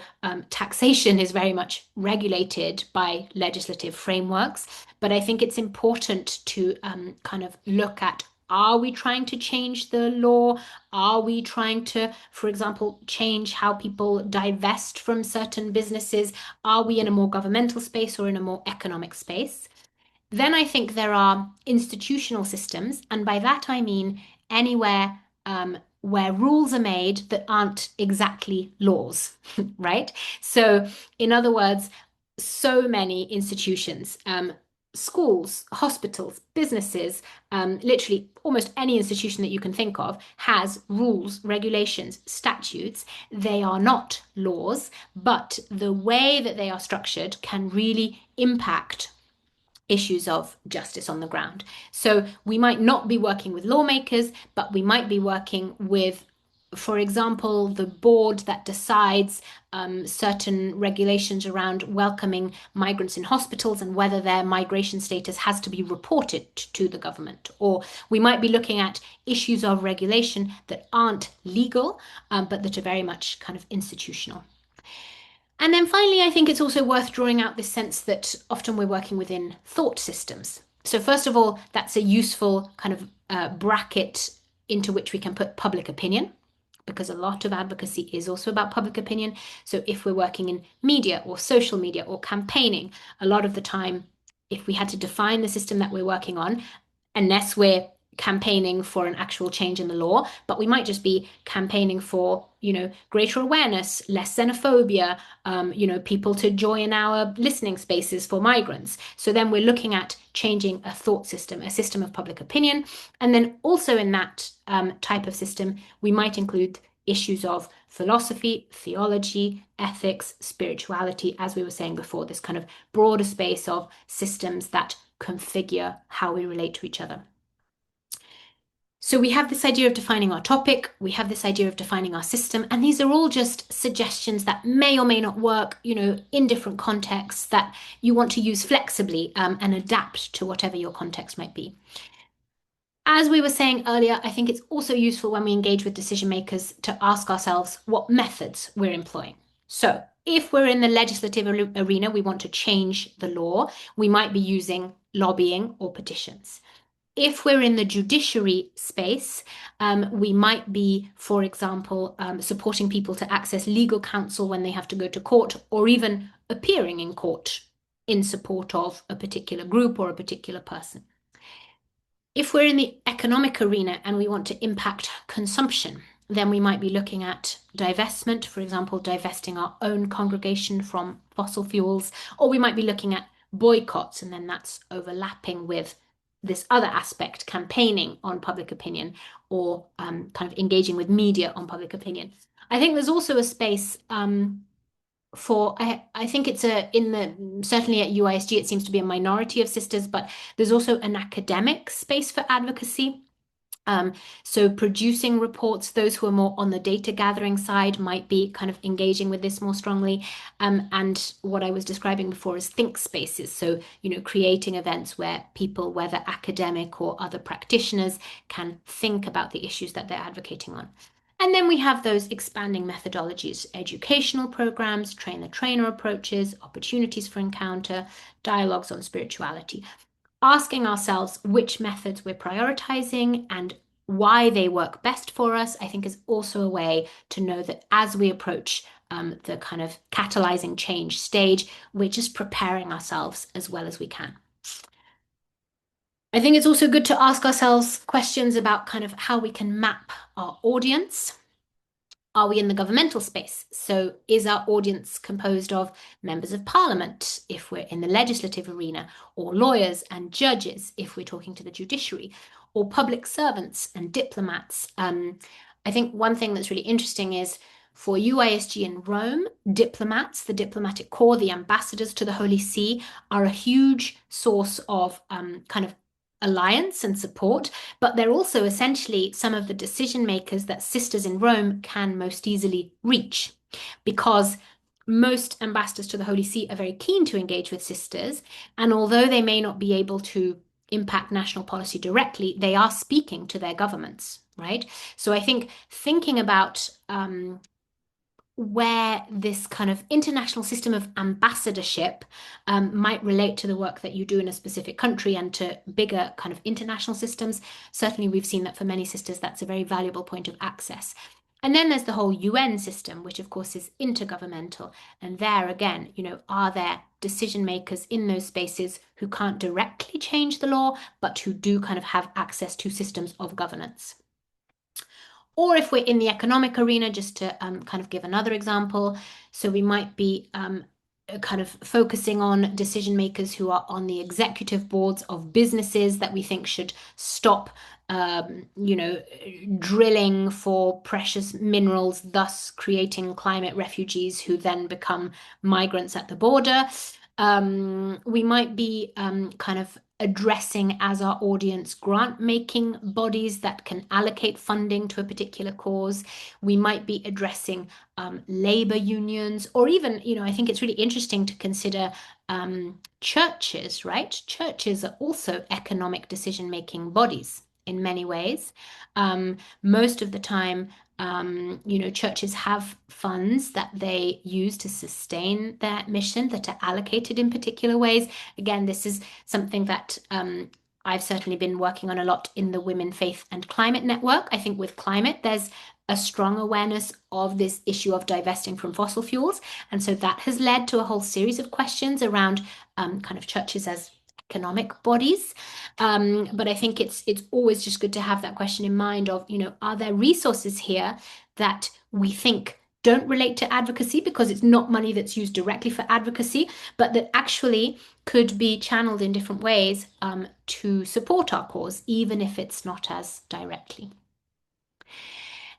taxation is very much regulated by legislative frameworks, but I think it's important to kind of look at, are we trying to change the law? Are we trying to, for example, change how people divest from certain businesses? Are we in a more governmental space or in a more economic space? Then I think there are institutional systems, and by that I mean anywhere where rules are made that aren't exactly laws, right? So, in other words, so many institutions, schools, hospitals, businesses, literally almost any institution that you can think of has rules, regulations, statutes. They are not laws, but the way that they are structured can really impact issues of justice on the ground. So we might not be working with lawmakers, but we might be working with, for example, the board that decides certain regulations around welcoming migrants in hospitals and whether their migration status has to be reported to the government. Or we might be looking at issues of regulation that aren't legal, but that are very much kind of institutional. And then finally, I think it's also worth drawing out this sense that often we're working within thought systems. So first of all, that's a useful kind of bracket into which we can put public opinion, because a lot of advocacy is also about public opinion. So if we're working in media or social media or campaigning, a lot of the time, if we had to define the system that we're working on, unless we're campaigning for an actual change in the law, but we might just be campaigning for, greater awareness, less xenophobia, people to join our listening spaces for migrants. So then we're looking at changing a thought system, a system of public opinion. And then also in that type of system, we might include issues of philosophy, theology, ethics, spirituality, as we were saying before, this kind of broader space of systems that configure how we relate to each other. So we have this idea of defining our topic, we have this idea of defining our system, and these are all just suggestions that may or may not work, in different contexts that you want to use flexibly and adapt to whatever your context might be. As we were saying earlier, I think it's also useful when we engage with decision makers to ask ourselves what methods we're employing. So if we're in the legislative arena, we want to change the law, we might be using lobbying or petitions. If we're in the judiciary space, we might be, for example, supporting people to access legal counsel when they have to go to court, or even appearing in court in support of a particular group or a particular person. If we're in the economic arena and we want to impact consumption, then we might be looking at divestment, for example, divesting our own congregation from fossil fuels, or we might be looking at boycotts, and then that's overlapping with this other aspect, campaigning on public opinion, or kind of engaging with media on public opinion. I think there's also a space for, I think it's certainly at UISG, it seems to be a minority of sisters, but there's also an academic space for advocacy. So producing reports, those who are more on the data gathering side might be kind of engaging with this more strongly. And what I was describing before is think spaces. So, creating events where people, whether academic or other practitioners, can think about the issues that they're advocating on. And then we have those expanding methodologies, educational programs, train-the-trainer approaches, opportunities for encounter, dialogues on spirituality. Asking ourselves which methods we're prioritizing and why they work best for us, I think is also a way to know that as we approach the kind of catalyzing change stage, we're just preparing ourselves as well as we can. I think it's also good to ask ourselves questions about kind of how we can map our audience. Are we in the governmental space? So is our audience composed of members of parliament if we're in the legislative arena, or lawyers and judges if we're talking to the judiciary, or public servants and diplomats? I think one thing that's really interesting is for UISG in Rome, diplomats, the diplomatic corps, the ambassadors to the Holy See, are a huge source of kind of alliance and support, but they're also essentially some of the decision makers that sisters in Rome can most easily reach, because most ambassadors to the Holy See are very keen to engage with sisters, and although they may not be able to impact national policy directly, they are speaking to their governments, right? So I think thinking about where this kind of international system of ambassadorship might relate to the work that you do in a specific country and to bigger kind of international systems. Certainly, we've seen that for many sisters, that's a very valuable point of access. And then there's the whole UN system, which of course is intergovernmental. And there again, are there decision makers in those spaces who can't directly change the law, but who do kind of have access to systems of governance? Or if we're in the economic arena, just to kind of give another example, so we might be kind of focusing on decision makers who are on the executive boards of businesses that we think should stop, drilling for precious minerals, thus creating climate refugees who then become migrants at the border. We might be kind of addressing as our audience grant-making bodies that can allocate funding to a particular cause. We might be addressing labor unions, or even, I think it's really interesting to consider churches, right? Churches are also economic decision-making bodies in many ways. Most of the time, churches have funds that they use to sustain their mission that are allocated in particular ways. Again, this is something that I've certainly been working on a lot in the Women, Faith and Climate Network. I think with climate, there's a strong awareness of this issue of divesting from fossil fuels. And so that has led to a whole series of questions around kind of churches as economic bodies. But I think it's always just good to have that question in mind of, are there resources here that we think don't relate to advocacy because it's not money that's used directly for advocacy, but that actually could be channeled in different ways to support our cause, even if it's not as directly.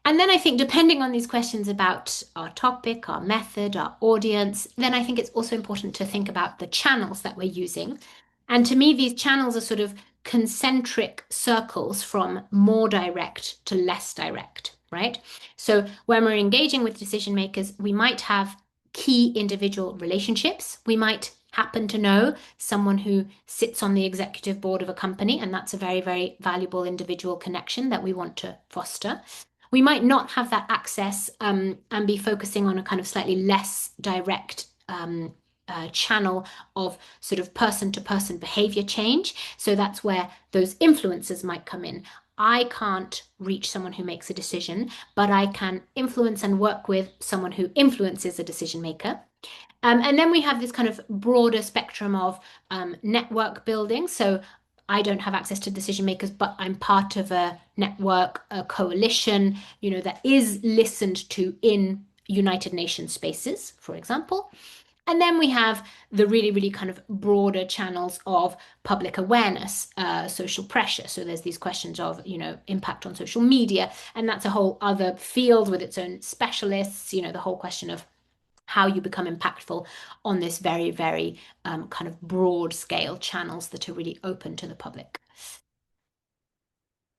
And then I think depending on these questions about our topic, our method, our audience, then I think it's also important to think about the channels that we're using. And to me, these channels are sort of concentric circles from more direct to less direct, right? So when we're engaging with decision makers, we might have key individual relationships. We might happen to know someone who sits on the executive board of a company, and that's a very, very valuable individual connection that we want to foster. We might not have that access and be focusing on a kind of slightly less direct channel of sort of person-to-person behavior change. So that's where those influencers might come in. I can't reach someone who makes a decision, but I can influence and work with someone who influences a decision maker. And then we have this kind of broader spectrum of network building. So I don't have access to decision makers, but I'm part of a network, a coalition, that is listened to in United Nations spaces, for example. And then we have the really, really kind of broader channels of public awareness, social pressure. So there's these questions of, impact on social media, and that's a whole other field with its own specialists, the whole question of how you become impactful on this very, very kind of broad scale channels that are really open to the public.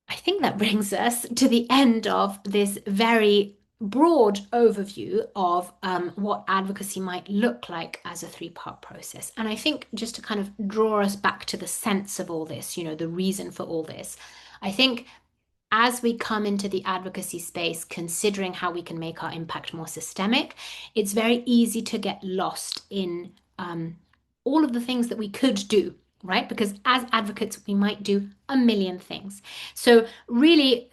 I think that brings us to the end of this very broad overview of what advocacy might look like as a three-part process. And I think just to kind of draw us back to the sense of all this, the reason for all this, I think as we come into the advocacy space, considering how we can make our impact more systemic, it's very easy to get lost in all of the things that we could do, right? Because as advocates, we might do a million things. So really,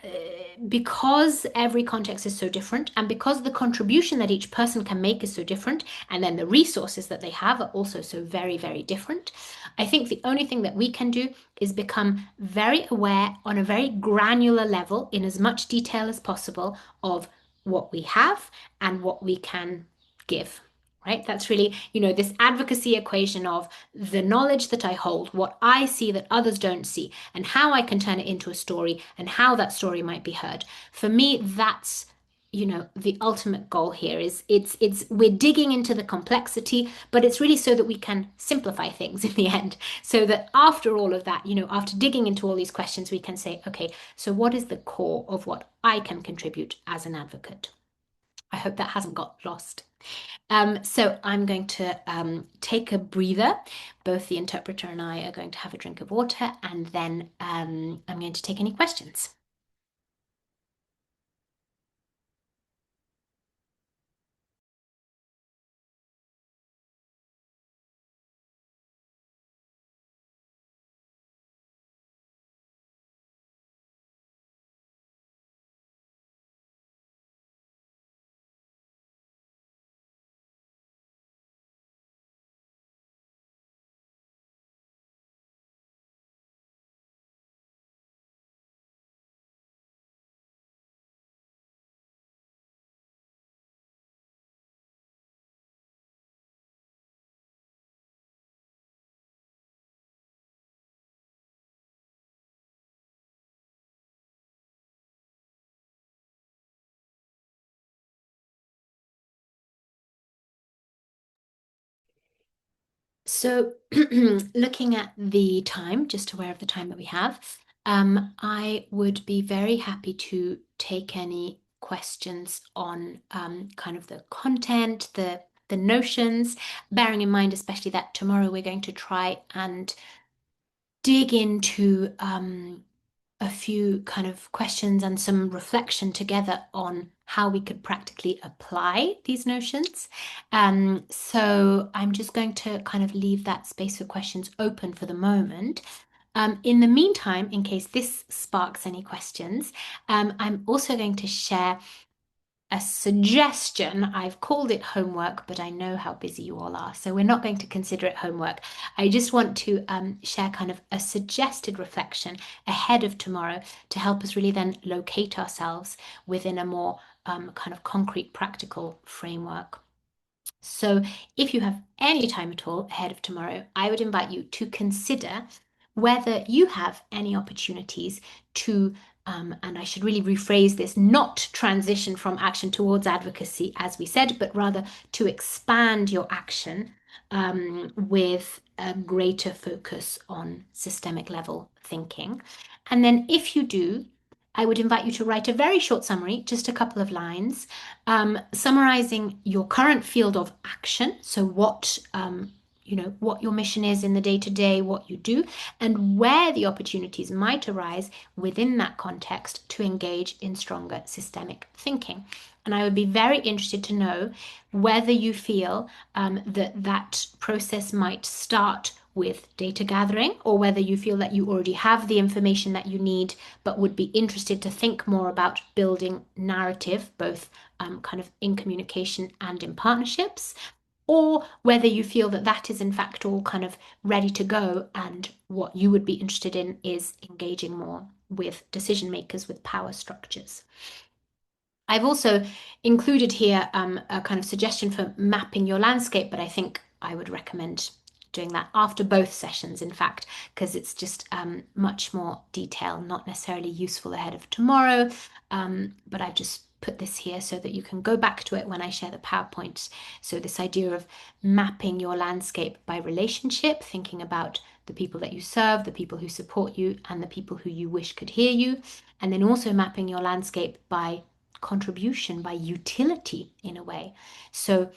because every context is so different, and because the contribution that each person can make is so different, and then the resources that they have are also so very, very different, I think the only thing that we can do is become very aware on a very granular level, in as much detail as possible, of what we have and what we can give. Right? That's really, this advocacy equation of the knowledge that I hold, what I see that others don't see, and how I can turn it into a story and how that story might be heard. For me, that's, the ultimate goal here is we're digging into the complexity, but it's really so that we can simplify things in the end. So that after all of that, after digging into all these questions, we can say, okay, so what is the core of what I can contribute as an advocate? I hope that hasn't got lost. So I'm going to take a breather. Both the interpreter and I are going to have a drink of water, and then I'm going to take any questions. So looking at the time, just aware of the time that we have, I would be very happy to take any questions on kind of the content, the notions, bearing in mind especially that tomorrow we're going to try and dig into a few kind of questions and some reflection together on how we could practically apply these notions. So I'm just going to kind of leave that space for questions open for the moment. In the meantime, in case this sparks any questions, I'm also going to share a suggestion. I've called it homework, but I know how busy you all are, so we're not going to consider it homework. I just want to share kind of a suggested reflection ahead of tomorrow to help us really then locate ourselves within a more kind of concrete, practical framework. So if you have any time at all ahead of tomorrow, I would invite you to consider whether you have any opportunities to and I should really rephrase this, not transition from action towards advocacy, as we said, but rather to expand your action with a greater focus on systemic level thinking. And then if you do, I would invite you to write a very short summary, just a couple of lines, summarizing your current field of action. So what what your mission is in the day-to-day, what you do, and where the opportunities might arise within that context to engage in stronger systemic thinking. And I would be very interested to know whether you feel that process might start with data gathering, or whether you feel that you already have the information that you need, but would be interested to think more about building narrative, both kind of in communication and in partnerships, or whether you feel that that is in fact all kind of ready to go, and what you would be interested in is engaging more with decision makers with power structures. I've also included here a kind of suggestion for mapping your landscape, but I think I would recommend doing that after both sessions, in fact, because it's just much more detail, not necessarily useful ahead of tomorrow, but I've just put this here so that you can go back to it when I share the PowerPoint. So this idea of mapping your landscape by relationship, thinking about the people that you serve, the people who support you, and the people who you wish could hear you, and then also mapping your landscape by contribution, by utility in a way. So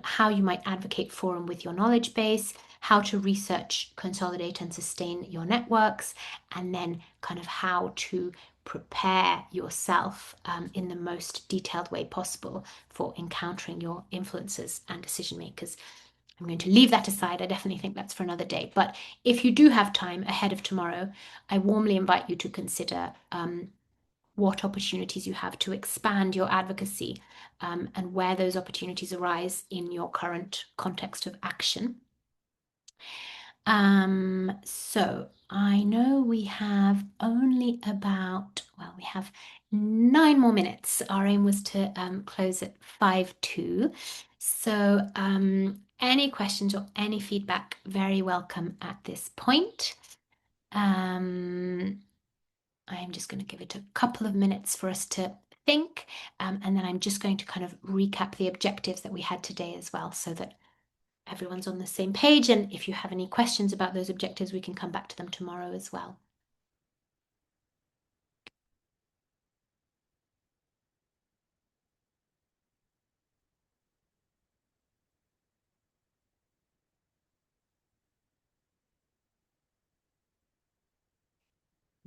how you might advocate for and with your knowledge base, how to research, consolidate and sustain your networks, and then kind of how to prepare yourself in the most detailed way possible for encountering your influencers and decision makers. I'm going to leave that aside. I definitely think that's for another day. But if you do have time ahead of tomorrow, I warmly invite you to consider what opportunities you have to expand your advocacy and where those opportunities arise in your current context of action. So I know we have only about, well, we have 9 more minutes. Our aim was to close at 5:02. So any questions or any feedback, very welcome at this point. I'm just going to give it a couple of minutes for us to think, and then I'm just going to kind of recap the objectives that we had today as well, so that everyone's on the same page. And if you have any questions about those objectives, we can come back to them tomorrow as well.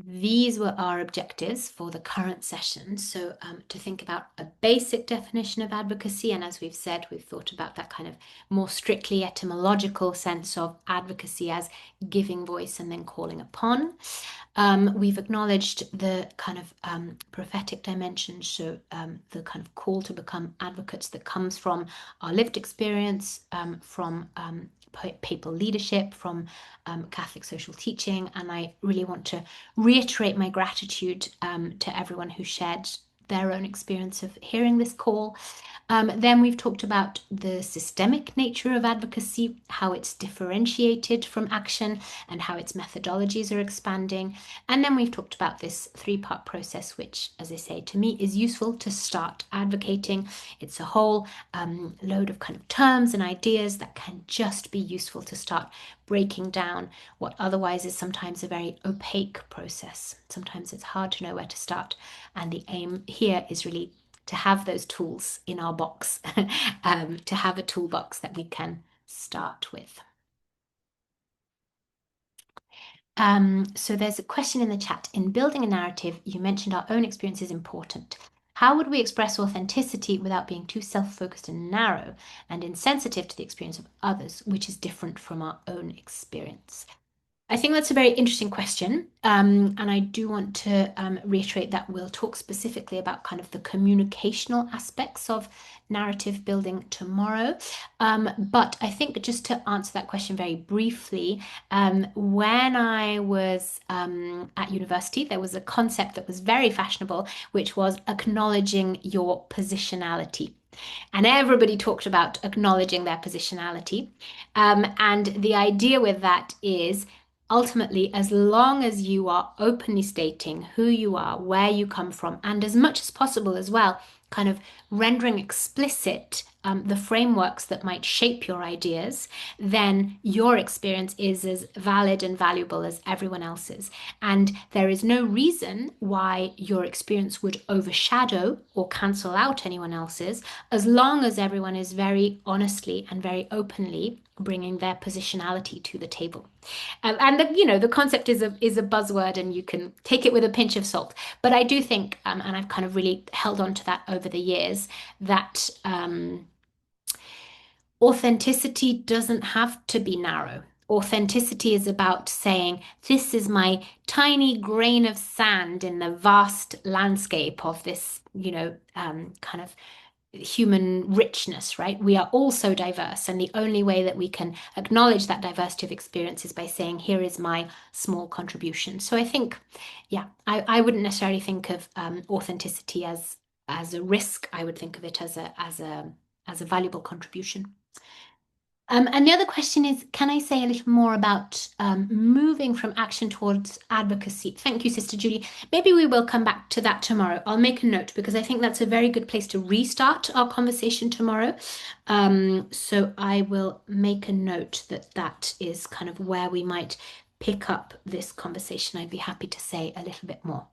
these were our objectives for the current session. So to think about a basic definition of advocacy, and as we've said, we've thought about that kind of more strictly etymological sense of advocacy as giving voice and then calling upon. We've acknowledged the kind of prophetic dimension, so the kind of call to become advocates that comes from our lived experience, from papal leadership, from Catholic social teaching, and I really want to reiterate my gratitude to everyone who shared their own experience of hearing this call. Then we've talked about the systemic nature of advocacy, how it's differentiated from action and how its methodologies are expanding. And then we've talked about this three-part process, which, as I say, to me is useful to start advocating. It's a whole load of kind of terms and ideas that can just be useful to start breaking down what otherwise is sometimes a very opaque process. Sometimes it's hard to know where to start. And the aim here is really to have those tools in our box, to have a toolbox that we can start with. So there's a question in the chat. In building a narrative, you mentioned our own experience is important. How would we express authenticity without being too self-focused and narrow and insensitive to the experience of others, which is different from our own experience? I think that's a very interesting question, and I do want to reiterate that we'll talk specifically about kind of the communicational aspects of narrative building tomorrow. But I think just to answer that question very briefly, when I was at university, there was a concept that was very fashionable, which was acknowledging your positionality. And everybody talked about acknowledging their positionality. And the idea with that is, ultimately, as long as you are openly stating who you are, where you come from, and as much as possible as well, kind of rendering explicit the frameworks that might shape your ideas, then your experience is as valid and valuable as everyone else's. And there is no reason why your experience would overshadow or cancel out anyone else's, as long as everyone is very honestly and very openly bringing their positionality to the table. And the concept is a buzzword, and you can take it with a pinch of salt. But I do think, and I've kind of really held on to that over the years, that authenticity doesn't have to be narrow. Authenticity is about saying, this is my tiny grain of sand in the vast landscape of this, kind of human richness, right? We are all so diverse, and the only way that we can acknowledge that diversity of experience is by saying, here is my small contribution. So I think, I wouldn't necessarily think of authenticity as a risk. I would think of it as a valuable contribution. And the other question is, can I say a little more about moving from action towards advocacy? Thank you, Sister Julie. Maybe we will come back to that tomorrow. I'll make a note, because I think that's a very good place to restart our conversation tomorrow. So I will make a note that is kind of where we might pick up this conversation. I'd be happy to say a little bit more.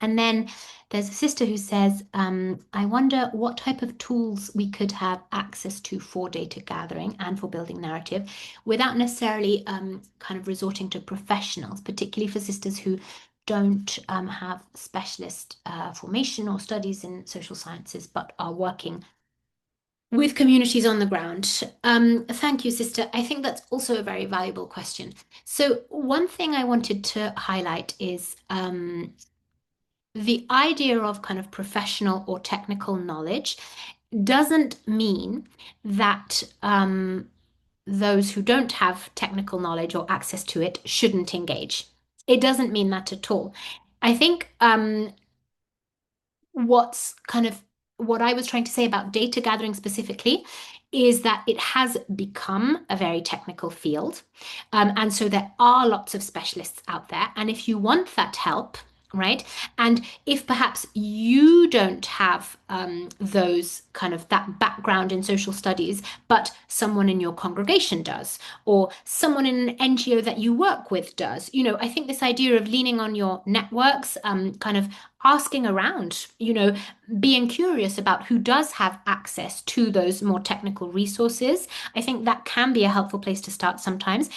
And then there's a sister who says, I wonder what type of tools we could have access to for data gathering and for building narrative without necessarily kind of resorting to professionals, particularly for sisters who don't have specialist formation or studies in social sciences, but are working with communities on the ground. Thank you, sister. I think that's also a very valuable question. So one thing I wanted to highlight is the idea of kind of professional or technical knowledge doesn't mean that those who don't have technical knowledge or access to it shouldn't engage. It doesn't mean that at all. I think what I was trying to say about data gathering specifically is that it has become a very technical field. And so there are lots of specialists out there. And if you want that help, right? And if perhaps you don't have those kind of that background in social studies, but someone in your congregation does, or someone in an NGO that you work with does, I think this idea of leaning on your networks, kind of asking around, being curious about who does have access to those more technical resources, I think that can be a helpful place to start sometimes.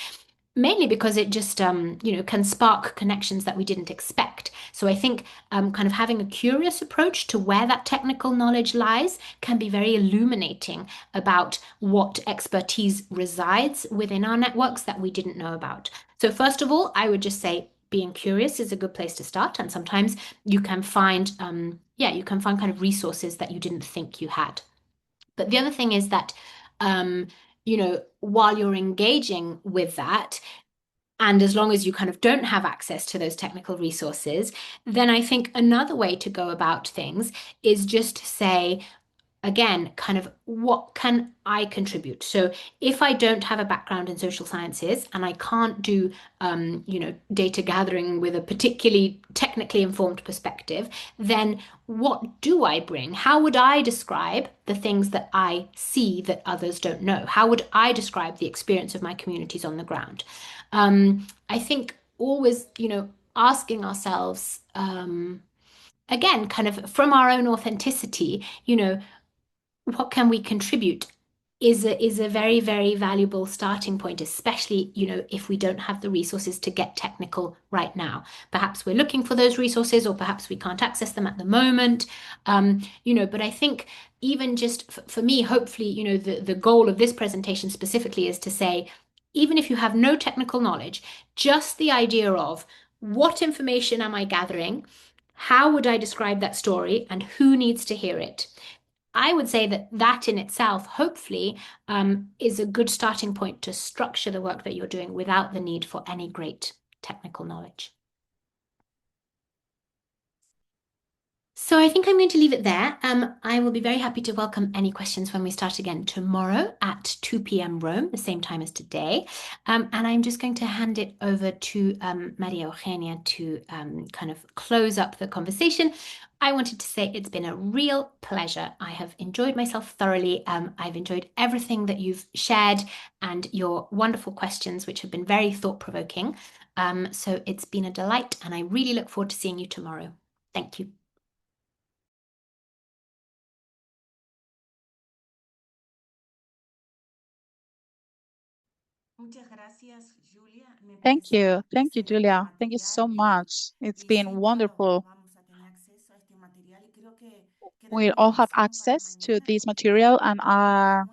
mainly because it just can spark connections that we didn't expect. So I think kind of having a curious approach to where that technical knowledge lies can be very illuminating about what expertise resides within our networks that we didn't know about. So first of all, I would just say being curious is a good place to start, and sometimes you can find kind of resources that you didn't think you had. But the other thing is that while you're engaging with that, and as long as you kind of don't have access to those technical resources, then I think another way to go about things is just to say, again, kind of what can I contribute? So if I don't have a background in social sciences and I can't do, data gathering with a particularly technically informed perspective, then what do I bring? How would I describe the things that I see that others don't know? How would I describe the experience of my communities on the ground? I think always, asking ourselves, again, kind of from our own authenticity, what can we contribute is a very, very valuable starting point, especially, if we don't have the resources to get technical right now. Perhaps we're looking for those resources, or perhaps we can't access them at the moment. But I think even just for me, hopefully, the goal of this presentation specifically is to say, even if you have no technical knowledge, just the idea of what information am I gathering? How would I describe that story, and who needs to hear it? I would say that in itself, hopefully, is a good starting point to structure the work that you're doing without the need for any great technical knowledge. So I think I'm going to leave it there. I will be very happy to welcome any questions when we start again tomorrow at 2 p.m. Rome, the same time as today. And I'm just going to hand it over to Maria Eugenia to kind of close up the conversation. I wanted to say it's been a real pleasure. I have enjoyed myself thoroughly. I've enjoyed everything that you've shared and your wonderful questions, which have been very thought-provoking. So it's been a delight, and I really look forward to seeing you tomorrow. Thank you. Thank you. Thank you, Julia. Thank you so much. It's been wonderful. We all have access to this material, and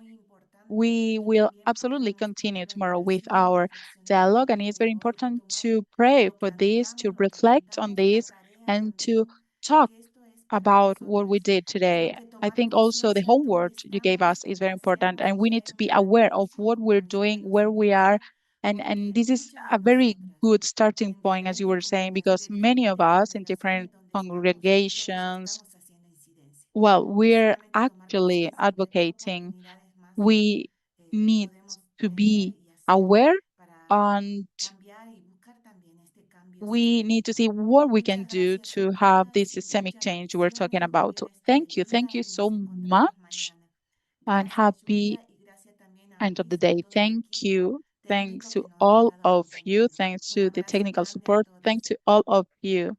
we will absolutely continue tomorrow with our dialogue. And it's very important to pray for this, to reflect on this, and to talk about what we did today. I think also the homework you gave us is very important, and we need to be aware of what we're doing, where we are. And this is a very good starting point, as you were saying, because many of us in different congregations, well, we're actually advocating. We need to be aware, and we need to see what we can do to have this systemic change we're talking about. So thank you. Thank you so much, and happy end of the day. Thank you. Thanks to all of you. Thanks to the technical support. Thanks to all of you.